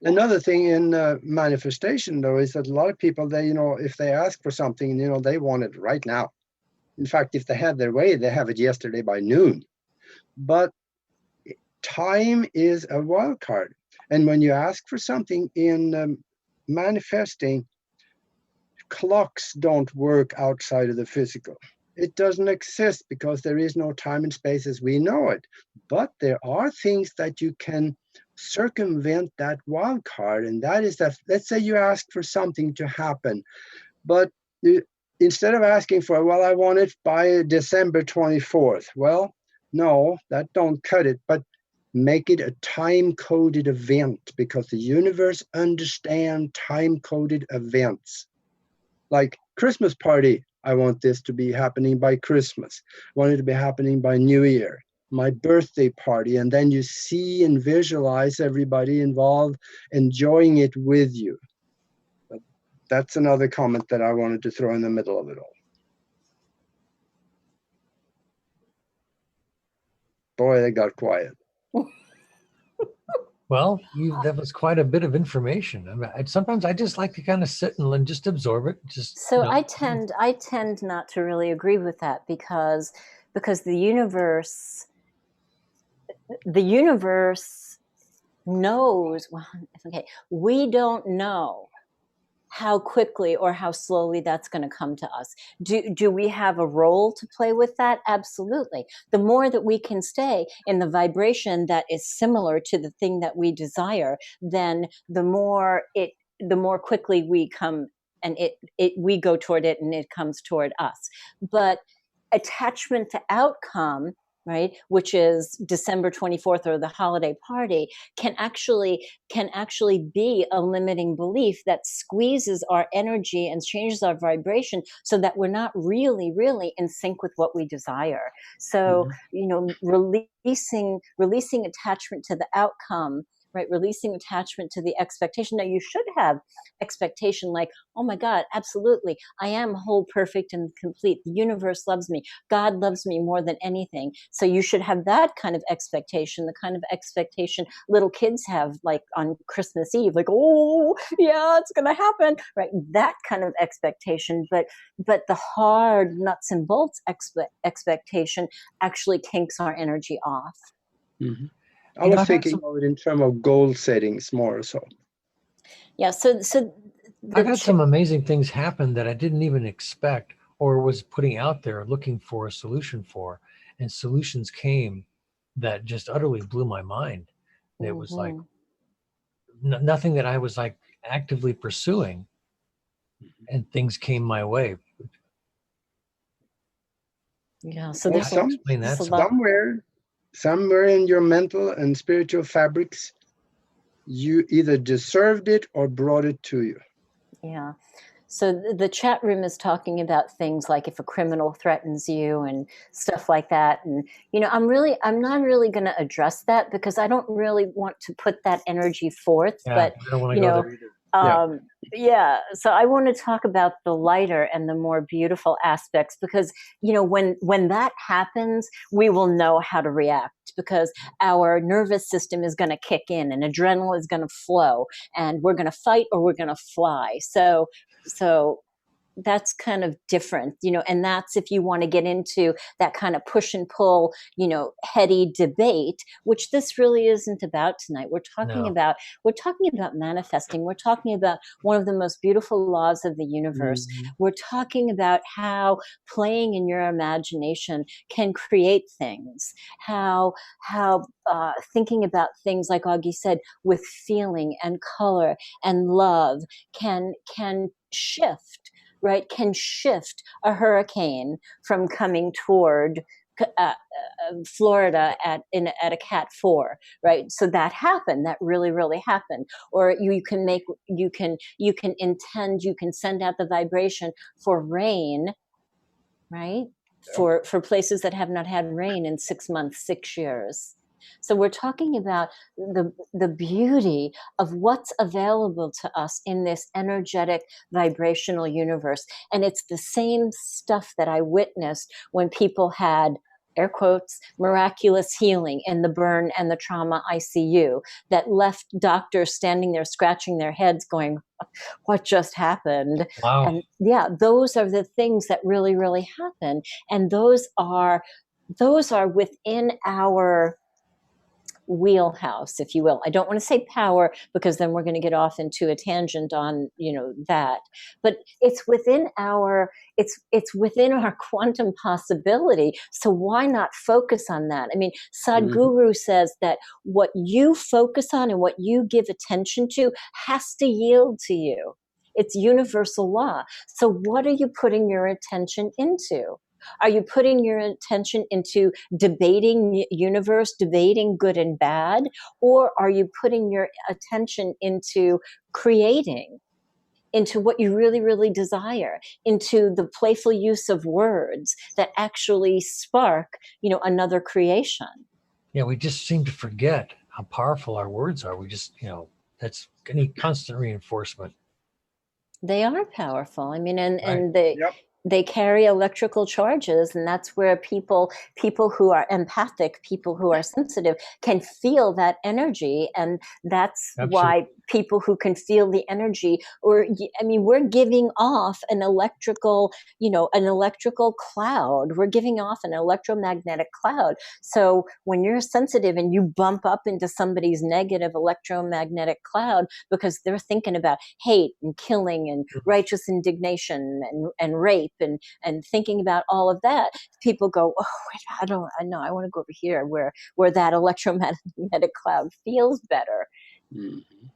[SPEAKER 3] Another thing in manifestation, though, is that a lot of people, if they ask for something, they want it right now. In fact, if they had their way, they have it yesterday by noon. But time is a wild card. And when you ask for something in manifesting, clocks don't work outside of the physical. It doesn't exist because there is no time and space as we know it. But there are things that you can circumvent that wild card, and that is that, let's say you ask for something to happen, but instead of asking for, well, I want it by December 24th. Well, no, that don't cut it, but make it a time-coded event, because the universe understands time-coded events. Like Christmas party, I want this to be happening by Christmas. I want it to be happening by New Year. My birthday party, and then you see and visualize everybody involved enjoying it with you. But that's another comment that I wanted to throw in the middle of it all. Boy, they got quiet.
[SPEAKER 1] Well, that was quite a bit of information. I mean, sometimes I just like to kind of sit and just absorb it.
[SPEAKER 2] I tend not to really agree with that because the universe knows. Well, okay, we don't know how quickly or how slowly that's going to come to us. Do we have a role to play with that? Absolutely. The more that we can stay in the vibration that is similar to the thing that we desire, then the more quickly we come and we go toward it and it comes toward us. But attachment to outcome, right, which is December 24th or the holiday party, can actually be a limiting belief that squeezes our energy and changes our vibration so that we're not really, really in sync with what we desire. So, releasing attachment to the outcome, right? Releasing attachment to the expectation. Now, you should have expectation like, oh my God, absolutely. I am whole, perfect, and complete. The universe loves me. God loves me more than anything. So you should have that kind of expectation, the kind of expectation little kids have like on Christmas Eve, like, oh, yeah, it's going to happen, right? That kind of expectation. But the hard nuts and bolts expectation actually kinks our energy off.
[SPEAKER 3] Mm-hmm. I was thinking of it in terms of goal settings more so.
[SPEAKER 2] Yeah, so
[SPEAKER 1] I've had some amazing things happen that I didn't even expect, or was putting out there looking for a solution for, and solutions came that just utterly blew my mind. It was like nothing that I was like actively pursuing, and things came my way.
[SPEAKER 2] Yeah. So
[SPEAKER 3] Well,
[SPEAKER 2] there's a,
[SPEAKER 1] Explain that.
[SPEAKER 2] there's a lot.
[SPEAKER 3] somewhere in your mental and spiritual fabrics, you either deserved it or brought it to you.
[SPEAKER 2] Yeah. So the chat room is talking about things like if a criminal threatens you and stuff like that. And, you know, I'm not really going to address that because I don't really want to put that energy forth.
[SPEAKER 1] Yeah,
[SPEAKER 2] but,
[SPEAKER 1] I don't want to
[SPEAKER 2] you
[SPEAKER 1] go
[SPEAKER 2] know,
[SPEAKER 1] there either.
[SPEAKER 2] yeah. So I want to talk about the lighter and the more beautiful aspects because, you know, when that happens, we will know how to react because our nervous system is going to kick in and adrenaline is going to flow and we're going to fight or we're going to fly. So that's kind of different, you know, and that's if you want to get into that kind of push and pull, you know, heady debate, which this really isn't about tonight. We're talking about manifesting. We're talking about one of the most beautiful laws of the universe. We're talking about how playing in your imagination can create things, how thinking about things like Augie said with feeling and color and love can shift, right, can shift a hurricane from coming toward Florida at a Cat 4, right? So that happened. That really happened. Or you can intend, you can send out the vibration for rain, right? For places that have not had rain in 6 months, 6 years. So we're talking about the beauty of what's available to us in this energetic vibrational universe. And it's the same stuff that I witnessed when people had, air quotes, miraculous healing in the burn and the trauma ICU that left doctors standing there scratching their heads going, what just happened?
[SPEAKER 1] Wow.
[SPEAKER 2] And yeah, those are the things that really happen. And those are within our wheelhouse, if you will. I don't want to say power because then we're going to get off into a tangent on, you know, that, but it's within our quantum possibility. So why not focus on that? I mean, Sadhguru says that what you focus on and what you give attention to has to yield to you. It's universal law. So what are you putting your attention into? Are you putting your attention into debating universe, debating good and bad? Or are you putting your attention into creating, into what you really desire, into the playful use of words that actually spark, you know, another creation?
[SPEAKER 1] Yeah, we just seem to forget how powerful our words are. We just, you know, that's any constant reinforcement.
[SPEAKER 2] They are powerful. I mean, and
[SPEAKER 1] Right.
[SPEAKER 2] they carry electrical charges, and that's where people who are empathic, people who are sensitive can feel that energy. And that's why people who can feel the energy, or I mean, we're giving off an electrical, you know, an electrical cloud. We're giving off an electromagnetic cloud. So when you're sensitive and you bump up into somebody's negative electromagnetic cloud because they're thinking about hate and killing and righteous indignation and rape and thinking about all of that, people go, oh, I know, I want to go over here where that electromagnetic cloud feels better.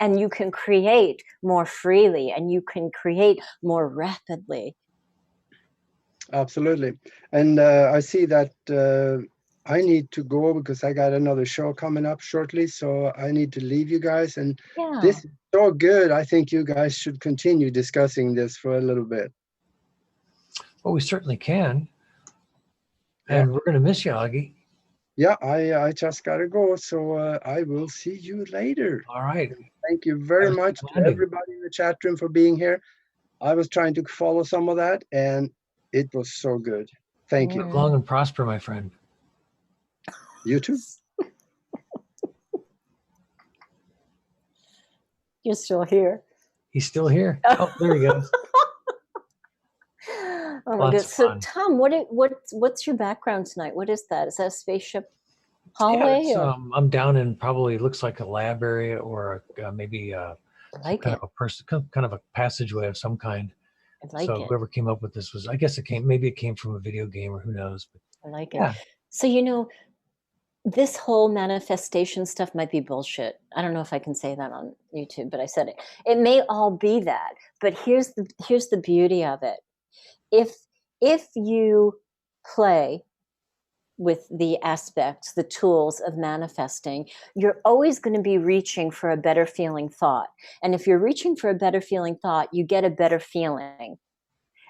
[SPEAKER 2] And you can create more freely and you can create more rapidly.
[SPEAKER 3] Absolutely. And I see that I need to go because I got another show coming up shortly. So I need to leave you guys. And this is so good. I think you guys should continue discussing this for a little bit.
[SPEAKER 1] Well, we certainly can. And we're going to miss you, Augie.
[SPEAKER 3] Yeah, I just got to go. So I will see you later.
[SPEAKER 1] All right.
[SPEAKER 3] Thank you very much to everybody in the chat room for being here. I was trying to follow some of that, and it was so good. Thank you.
[SPEAKER 1] Live long and prosper, my friend.
[SPEAKER 3] You too.
[SPEAKER 2] You're still here.
[SPEAKER 1] He's still here. Oh, there he goes.
[SPEAKER 2] Oh my God. So Tom, what's your background tonight? What is that? Is that a spaceship hallway?
[SPEAKER 1] Yeah, I'm down in probably looks like a lab area or maybe kind of a passageway of some kind.
[SPEAKER 2] I like
[SPEAKER 1] So
[SPEAKER 2] it.
[SPEAKER 1] whoever came up with this was, I guess maybe it came from a video game or who knows. But
[SPEAKER 2] I like it.
[SPEAKER 1] yeah,
[SPEAKER 2] So, this whole manifestation stuff might be bullshit. I don't know if I can say that on YouTube, but I said it. It may all be that, but here's the beauty of it. If you play with the aspects, the tools of manifesting, you're always going to be reaching for a better feeling thought. And if you're reaching for a better feeling thought, you get a better feeling.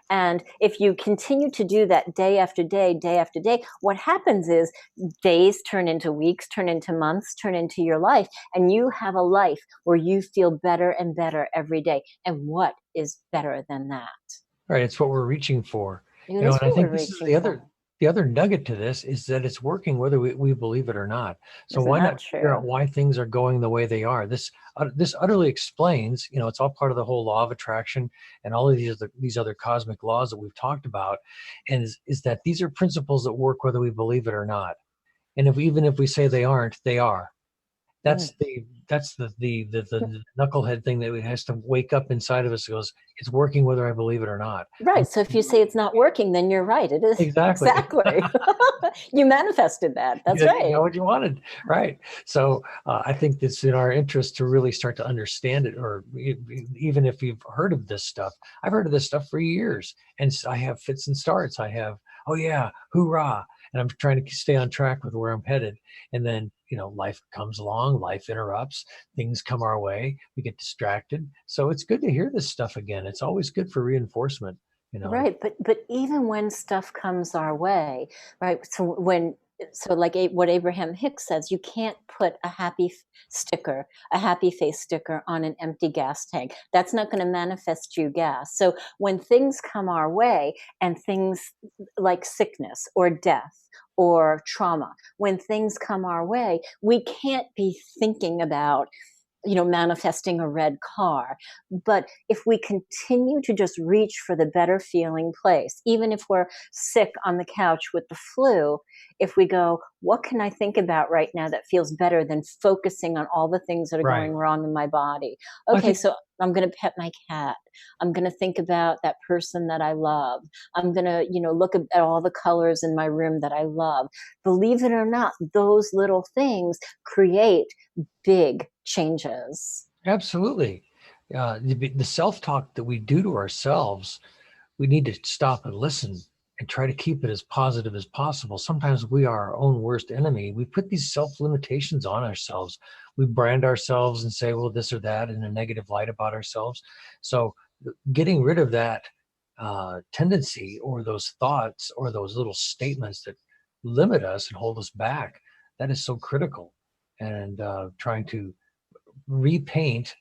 [SPEAKER 2] And if you continue to do that day after day after day, what happens is days turn into weeks, turn into months, turn into your life. And you have a life where you feel better and better every day. And what is better than that?
[SPEAKER 1] right. It's what we're reaching for.
[SPEAKER 2] That's
[SPEAKER 1] And I
[SPEAKER 2] what we're
[SPEAKER 1] think this is
[SPEAKER 2] reaching for.
[SPEAKER 1] the other nugget to this is that it's working whether we believe it or not. So
[SPEAKER 2] Isn't
[SPEAKER 1] why
[SPEAKER 2] that
[SPEAKER 1] not figure out
[SPEAKER 2] true?
[SPEAKER 1] why things are going the way they are? This utterly explains, it's all part of the whole law of attraction and all of these other cosmic laws that we've talked about, and is that these are principles that work whether we believe it or not. And even if we say they aren't, they are.
[SPEAKER 2] Mm.
[SPEAKER 1] That's the knucklehead thing that has to wake up inside of us. Goes, it's working whether I believe it or not.
[SPEAKER 2] Right. So if you say it's not working, then you're right. It is.
[SPEAKER 1] Exactly.
[SPEAKER 2] Exactly. You manifested that. That's
[SPEAKER 1] You
[SPEAKER 2] right.
[SPEAKER 1] got what you wanted, right? So I think it's in our interest to really start to understand it, or even if you've heard of this stuff. I've heard of this stuff for years, and I have fits and starts. I have, oh yeah, hoorah, and I'm trying to stay on track with where I'm headed. And then life comes along, life interrupts, things come our way, we get distracted. So it's good to hear this stuff again. It's always good for reinforcement.
[SPEAKER 2] Right. But even when stuff comes our way, right? So like what Abraham Hicks says, you can't put a happy face sticker on an empty gas tank. That's not going to manifest you gas. So when things come our way, and things like sickness or death or trauma, when things come our way, we can't be thinking about manifesting a red car. But if we continue to just reach for the better feeling place, even if we're sick on the couch with the flu, if we go, what can I think about right now that feels better than focusing on all the things that are
[SPEAKER 1] Right.
[SPEAKER 2] going wrong in my body?
[SPEAKER 1] I
[SPEAKER 2] Okay,
[SPEAKER 1] think
[SPEAKER 2] so I'm going to pet my cat. I'm going to think about that person that I love. I'm going to, look at all the colors in my room that I love. Believe it or not, those little things create big changes.
[SPEAKER 1] absolutely. The self-talk that we do to ourselves, we need to stop and listen and try to keep it as positive as possible. Sometimes we are our own worst enemy. We put these self-limitations on ourselves. We brand ourselves and say, well, this or that in a negative light about ourselves. So getting rid of that tendency or those thoughts or those little statements that limit us and hold us back, that is so critical. And trying to repaint.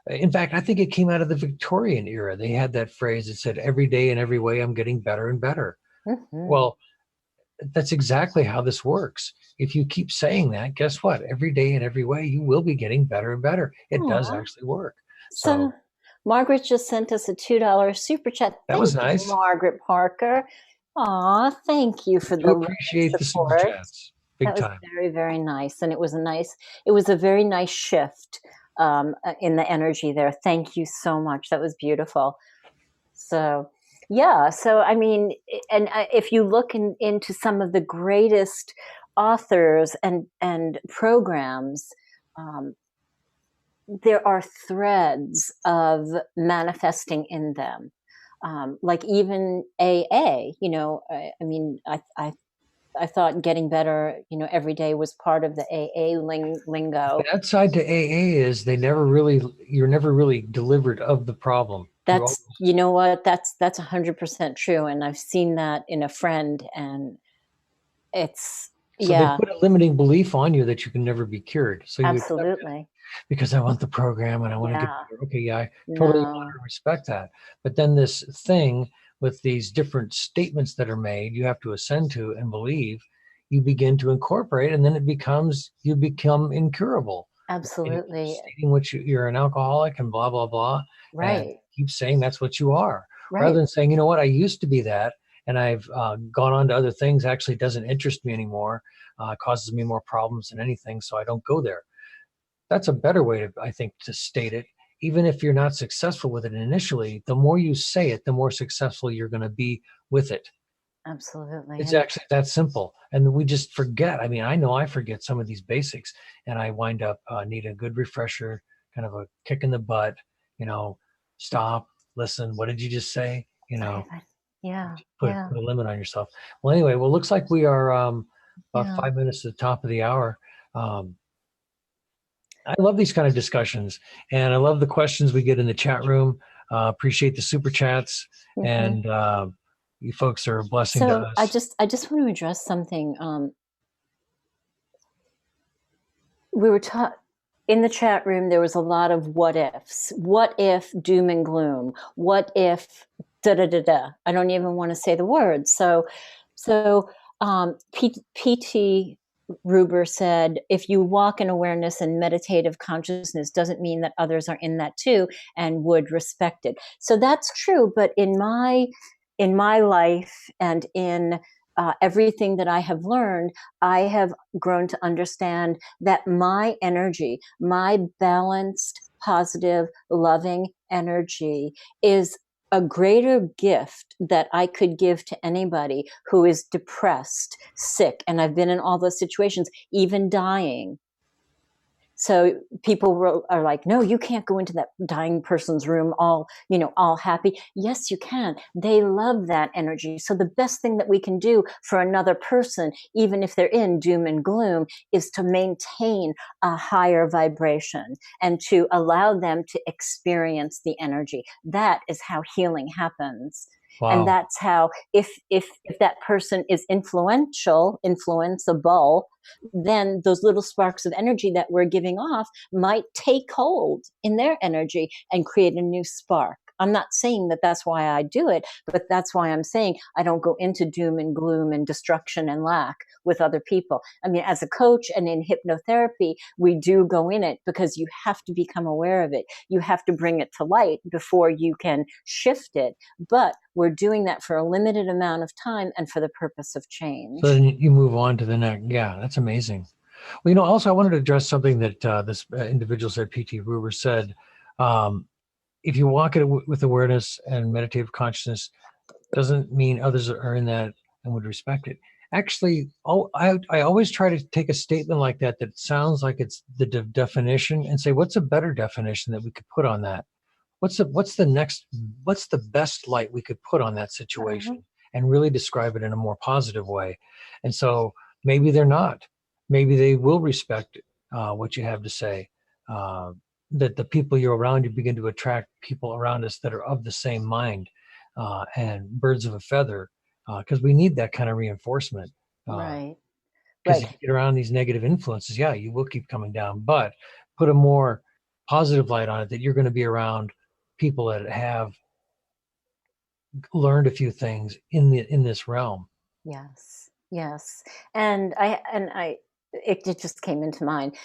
[SPEAKER 1] In fact, I think it came out of the Victorian era. They had that phrase that said, every day in every way, I'm getting better and better.
[SPEAKER 2] Mm-hmm.
[SPEAKER 1] Well, that's exactly how this works. If you keep saying that, guess what? Every day in every way, you will be getting better and better. It does
[SPEAKER 2] Aww.
[SPEAKER 1] actually work.
[SPEAKER 2] So Margaret just sent us a $2 super chat.
[SPEAKER 1] That was
[SPEAKER 2] Thank you,
[SPEAKER 1] nice.
[SPEAKER 2] Margaret Parker. Aw, thank you for
[SPEAKER 1] I
[SPEAKER 2] the
[SPEAKER 1] appreciate the super
[SPEAKER 2] support.
[SPEAKER 1] chats. Big
[SPEAKER 2] That was
[SPEAKER 1] time.
[SPEAKER 2] very, very nice. And it was a very nice shift in the energy there. Thank you so much. That was beautiful. So, yeah. So, I mean, and if you look into some of the greatest authors and programs, there are threads of manifesting in them. Like even AA, I mean, I thought getting better, every day was part of the AA lingo.
[SPEAKER 1] The outside to AA is you're never really delivered of the problem.
[SPEAKER 2] That's, you know what, that's 100% true. And I've seen that in a friend, and it's,
[SPEAKER 1] So they put a limiting belief on you that you can never be cured. So you accept it
[SPEAKER 2] absolutely.
[SPEAKER 1] because I want the program and I want to get better. Okay, yeah, I totally want to respect that. But then this thing with these different statements that are made, you have to ascend to and believe, you begin to incorporate, and then you become incurable.
[SPEAKER 2] Absolutely.
[SPEAKER 1] Stating you're an alcoholic and blah, blah, blah.
[SPEAKER 2] Right.
[SPEAKER 1] And keep saying that's what you are.
[SPEAKER 2] Right.
[SPEAKER 1] Rather than saying, you know what, I used to be that, and I've gone on to other things, actually doesn't interest me anymore, causes me more problems than anything, so I don't go there. That's a better way I think, to state it. even if you're not successful with it initially, the more you say it, the more successful you're going to be with it.
[SPEAKER 2] Absolutely.
[SPEAKER 1] It's actually that simple. And we just forget. I mean, I know I forget some of these basics, and I wind up need a good refresher, kind of a kick in the butt, stop, listen. What did you just say?
[SPEAKER 2] Yeah.
[SPEAKER 1] Put a limit on yourself. Well, anyway, looks like we are about 5 minutes to the top of the hour. I love these kind of discussions, and I love the questions we get in the chat room. Appreciate the super chats, and you folks are a blessing to us.
[SPEAKER 2] I just want to address something. We were taught in the chat room, there was a lot of what ifs. What if doom and gloom? What if da da da da? I don't even want to say the words. So PT Ruber said, if you walk in awareness and meditative consciousness, doesn't mean that others are in that too and would respect it. So that's true. But in my life and in everything that I have learned, I have grown to understand that my energy, my balanced, positive, loving energy is a greater gift that I could give to anybody who is depressed, sick, and I've been in all those situations, even dying. So people are like, no, you can't go into that dying person's room all happy. Yes, you can. They love that energy. So the best thing that we can do for another person, even if they're in doom and gloom, is to maintain a higher vibration and to allow them to experience the energy. That is how healing happens.
[SPEAKER 1] Wow.
[SPEAKER 2] And that's how, if that person is influenceable, then those little sparks of energy that we're giving off might take hold in their energy and create a new spark. I'm not saying that that's why I do it, but that's why I'm saying I don't go into doom and gloom and destruction and lack with other people. I mean, as a coach and in hypnotherapy, we do go in it because you have to become aware of it. You have to bring it to light before you can shift it. But we're doing that for a limited amount of time and for the purpose of change.
[SPEAKER 1] So then you move on to the next. Yeah, that's amazing. Well, also I wanted to address something that this individual said, PT Ruber said, if you walk it with awareness and meditative consciousness, doesn't mean others are in that and would respect it. Actually, I always try to take a statement like that sounds like it's the definition and say, what's a better definition that we could put on that? What's the best light we could put on that situation and really describe it in a more positive way? And so maybe they're not. Maybe they will respect what you have to say. That the people you're around, you begin to attract people around us that are of the same mind and birds of a feather, because we need that kind of reinforcement.
[SPEAKER 2] Right.
[SPEAKER 1] Because if you get around these negative influences, you will keep coming down. But put a more positive light on it, that you're going to be around people that have learned a few things in this realm.
[SPEAKER 2] Yes. And it just came into mind.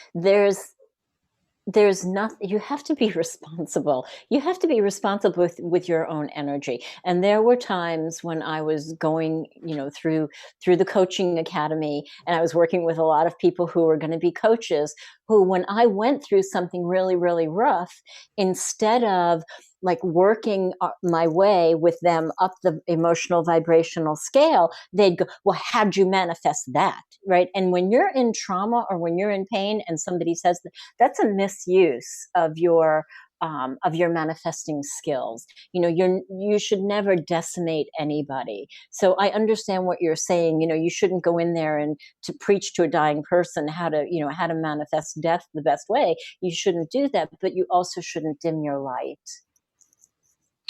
[SPEAKER 2] There's nothing, you have to be responsible. You have to be responsible with your own energy. And there were times when I was going, through the coaching academy, and I was working with a lot of people who were going to be coaches, who, when I went through something really, really rough, instead of like working my way with them up the emotional vibrational scale, they'd go, well, how'd you manifest that? Right. And when you're in trauma or when you're in pain and somebody says that, that's a misuse of your manifesting skills. You should never decimate anybody. So I understand what you're saying. You shouldn't go in there and to preach to a dying person how to manifest death the best way. You shouldn't do that, but you also shouldn't dim your light.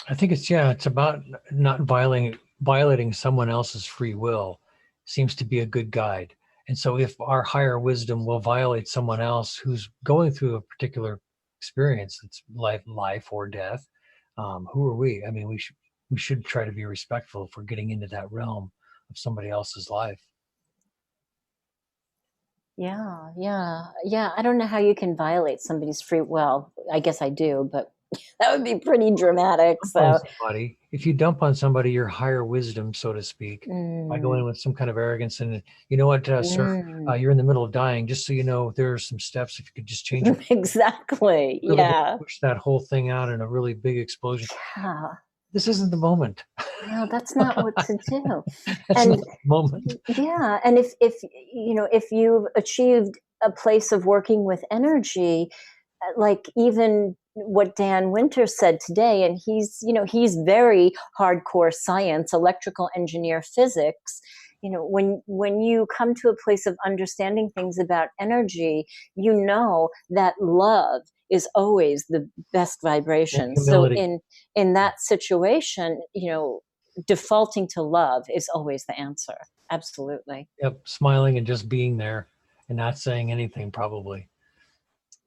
[SPEAKER 1] I think it's about not violating someone else's free will seems to be a good guide. And so if our higher wisdom will violate someone else who's going through a particular experience, it's life or death, who are we? I mean, we should try to be respectful if we're getting into that realm of somebody else's life.
[SPEAKER 2] Yeah. I don't know how you can violate somebody's free. Well, I guess I do, but That would be pretty dramatic.
[SPEAKER 1] Dump
[SPEAKER 2] So
[SPEAKER 1] on somebody. If you dump on somebody, your higher wisdom, so to speak, by going with some kind of arrogance and, you know what, sir, you're in the middle of dying. Just so you know, there are some steps. If you could just change your
[SPEAKER 2] exactly.
[SPEAKER 1] really
[SPEAKER 2] Yeah.
[SPEAKER 1] push that whole thing out in a really big explosion.
[SPEAKER 2] Yeah.
[SPEAKER 1] This isn't the moment.
[SPEAKER 2] No, that's not what to do.
[SPEAKER 1] That's
[SPEAKER 2] And
[SPEAKER 1] not the moment.
[SPEAKER 2] yeah, and if you know, if you've achieved a place of working with energy, like even what Dan Winter said today, and he's very hardcore science, electrical engineer, physics. When you come to a place of understanding things about energy, you know that love is always the best vibration. So
[SPEAKER 1] Humility.
[SPEAKER 2] in that situation, defaulting to love is always the answer. Absolutely.
[SPEAKER 1] Yep, smiling and just being there and not saying anything, probably.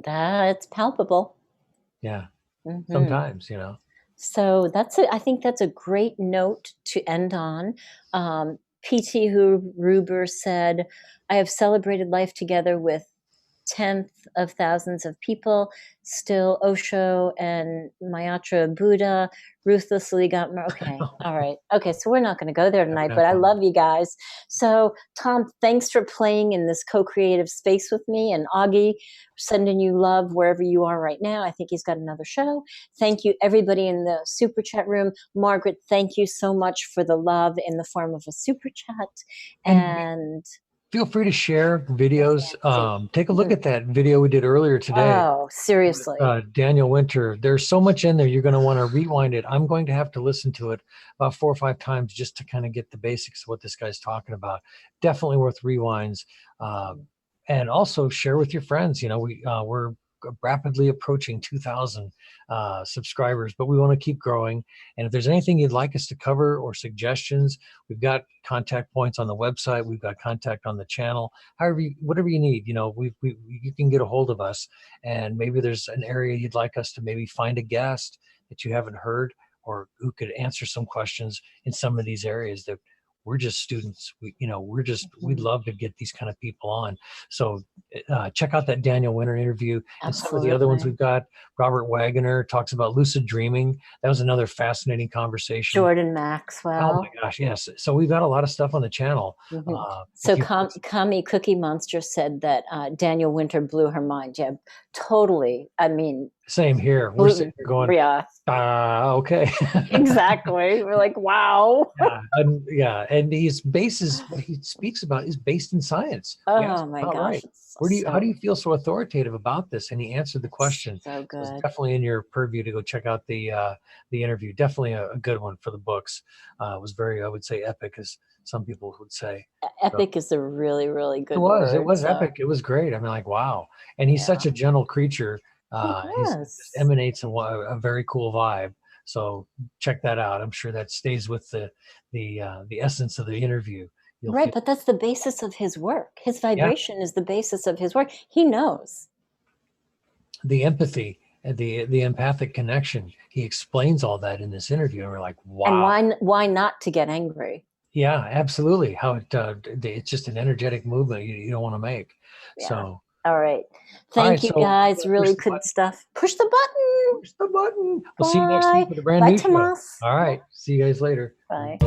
[SPEAKER 2] That's palpable.
[SPEAKER 1] Yeah,
[SPEAKER 2] Mhm.
[SPEAKER 1] sometimes,
[SPEAKER 2] So I think that's a great note to end on. PT Ruber said, I have celebrated life together with tenth of thousands of people. Still Osho and Mayatra Buddha ruthlessly got okay. All right. Okay, so we're not going to go there tonight, but I love you guys. So Tom, thanks for playing in this co-creative space with me, and Aage, sending you love wherever you are right now. I think he's got another show. Thank you everybody in the super chat room. Margaret, thank you so much for the love in the form of a super chat. And
[SPEAKER 1] feel free to share videos. Take a look at that video we did earlier today.
[SPEAKER 2] Oh, seriously.
[SPEAKER 1] Daniel Winter. There's so much in there. You're going to want to rewind it. I'm going to have to listen to it about 4 or 5 times just to kind of get the basics of what this guy's talking about. Definitely worth rewinds. And also share with your friends. We're rapidly approaching 2,000 subscribers, but we want to keep growing. And if there's anything you'd like us to cover or suggestions, we've got contact points on the website. We've got contact on the channel. Whatever you need, you can get a hold of us. And maybe there's an area you'd like us to maybe find a guest that you haven't heard, or who could answer some questions in some of these areas that we're just students. We'd love to get these kind of people on. So check out that Daniel Winter interview.
[SPEAKER 2] Absolutely.
[SPEAKER 1] And some of the other ones we've got. Robert Wagner talks about lucid dreaming. That was another fascinating conversation.
[SPEAKER 2] Jordan Maxwell.
[SPEAKER 1] Oh my gosh, yes. So we've got a lot of stuff on the channel.
[SPEAKER 2] So Kami Cookie Monster said that Daniel Winter blew her mind. Yeah, totally. I mean,
[SPEAKER 1] same here. We're sitting here going, okay.
[SPEAKER 2] Exactly. We're like, wow.
[SPEAKER 1] And what he speaks about is based in science.
[SPEAKER 2] Oh my gosh.
[SPEAKER 1] Right. How do you feel so authoritative about this? And he answered the question.
[SPEAKER 2] So good.
[SPEAKER 1] So it's definitely in your purview to go check out the interview. Definitely a good one for the books. It was very, I would say, epic, as some people would say.
[SPEAKER 2] Epic is a really, really good word.
[SPEAKER 1] It was epic. It was great. I mean, like, wow. And he's such a gentle creature. He just emanates a very cool vibe. So check that out. I'm sure that stays with the essence of the interview.
[SPEAKER 2] Right, but that's the basis of his work. His vibration is the basis of his work. He knows.
[SPEAKER 1] The empathy, the empathic connection. He explains all that in this interview, and we're like, wow.
[SPEAKER 2] And why not to get angry?
[SPEAKER 1] Yeah, absolutely. How it's just an energetic movement you don't want to make.
[SPEAKER 2] Yeah.
[SPEAKER 1] So.
[SPEAKER 2] All right. Thank you, guys. Really good stuff. Push the button.
[SPEAKER 1] Push the button. We'll see you next week with a brand new show. All right. See you guys later.
[SPEAKER 2] Bye.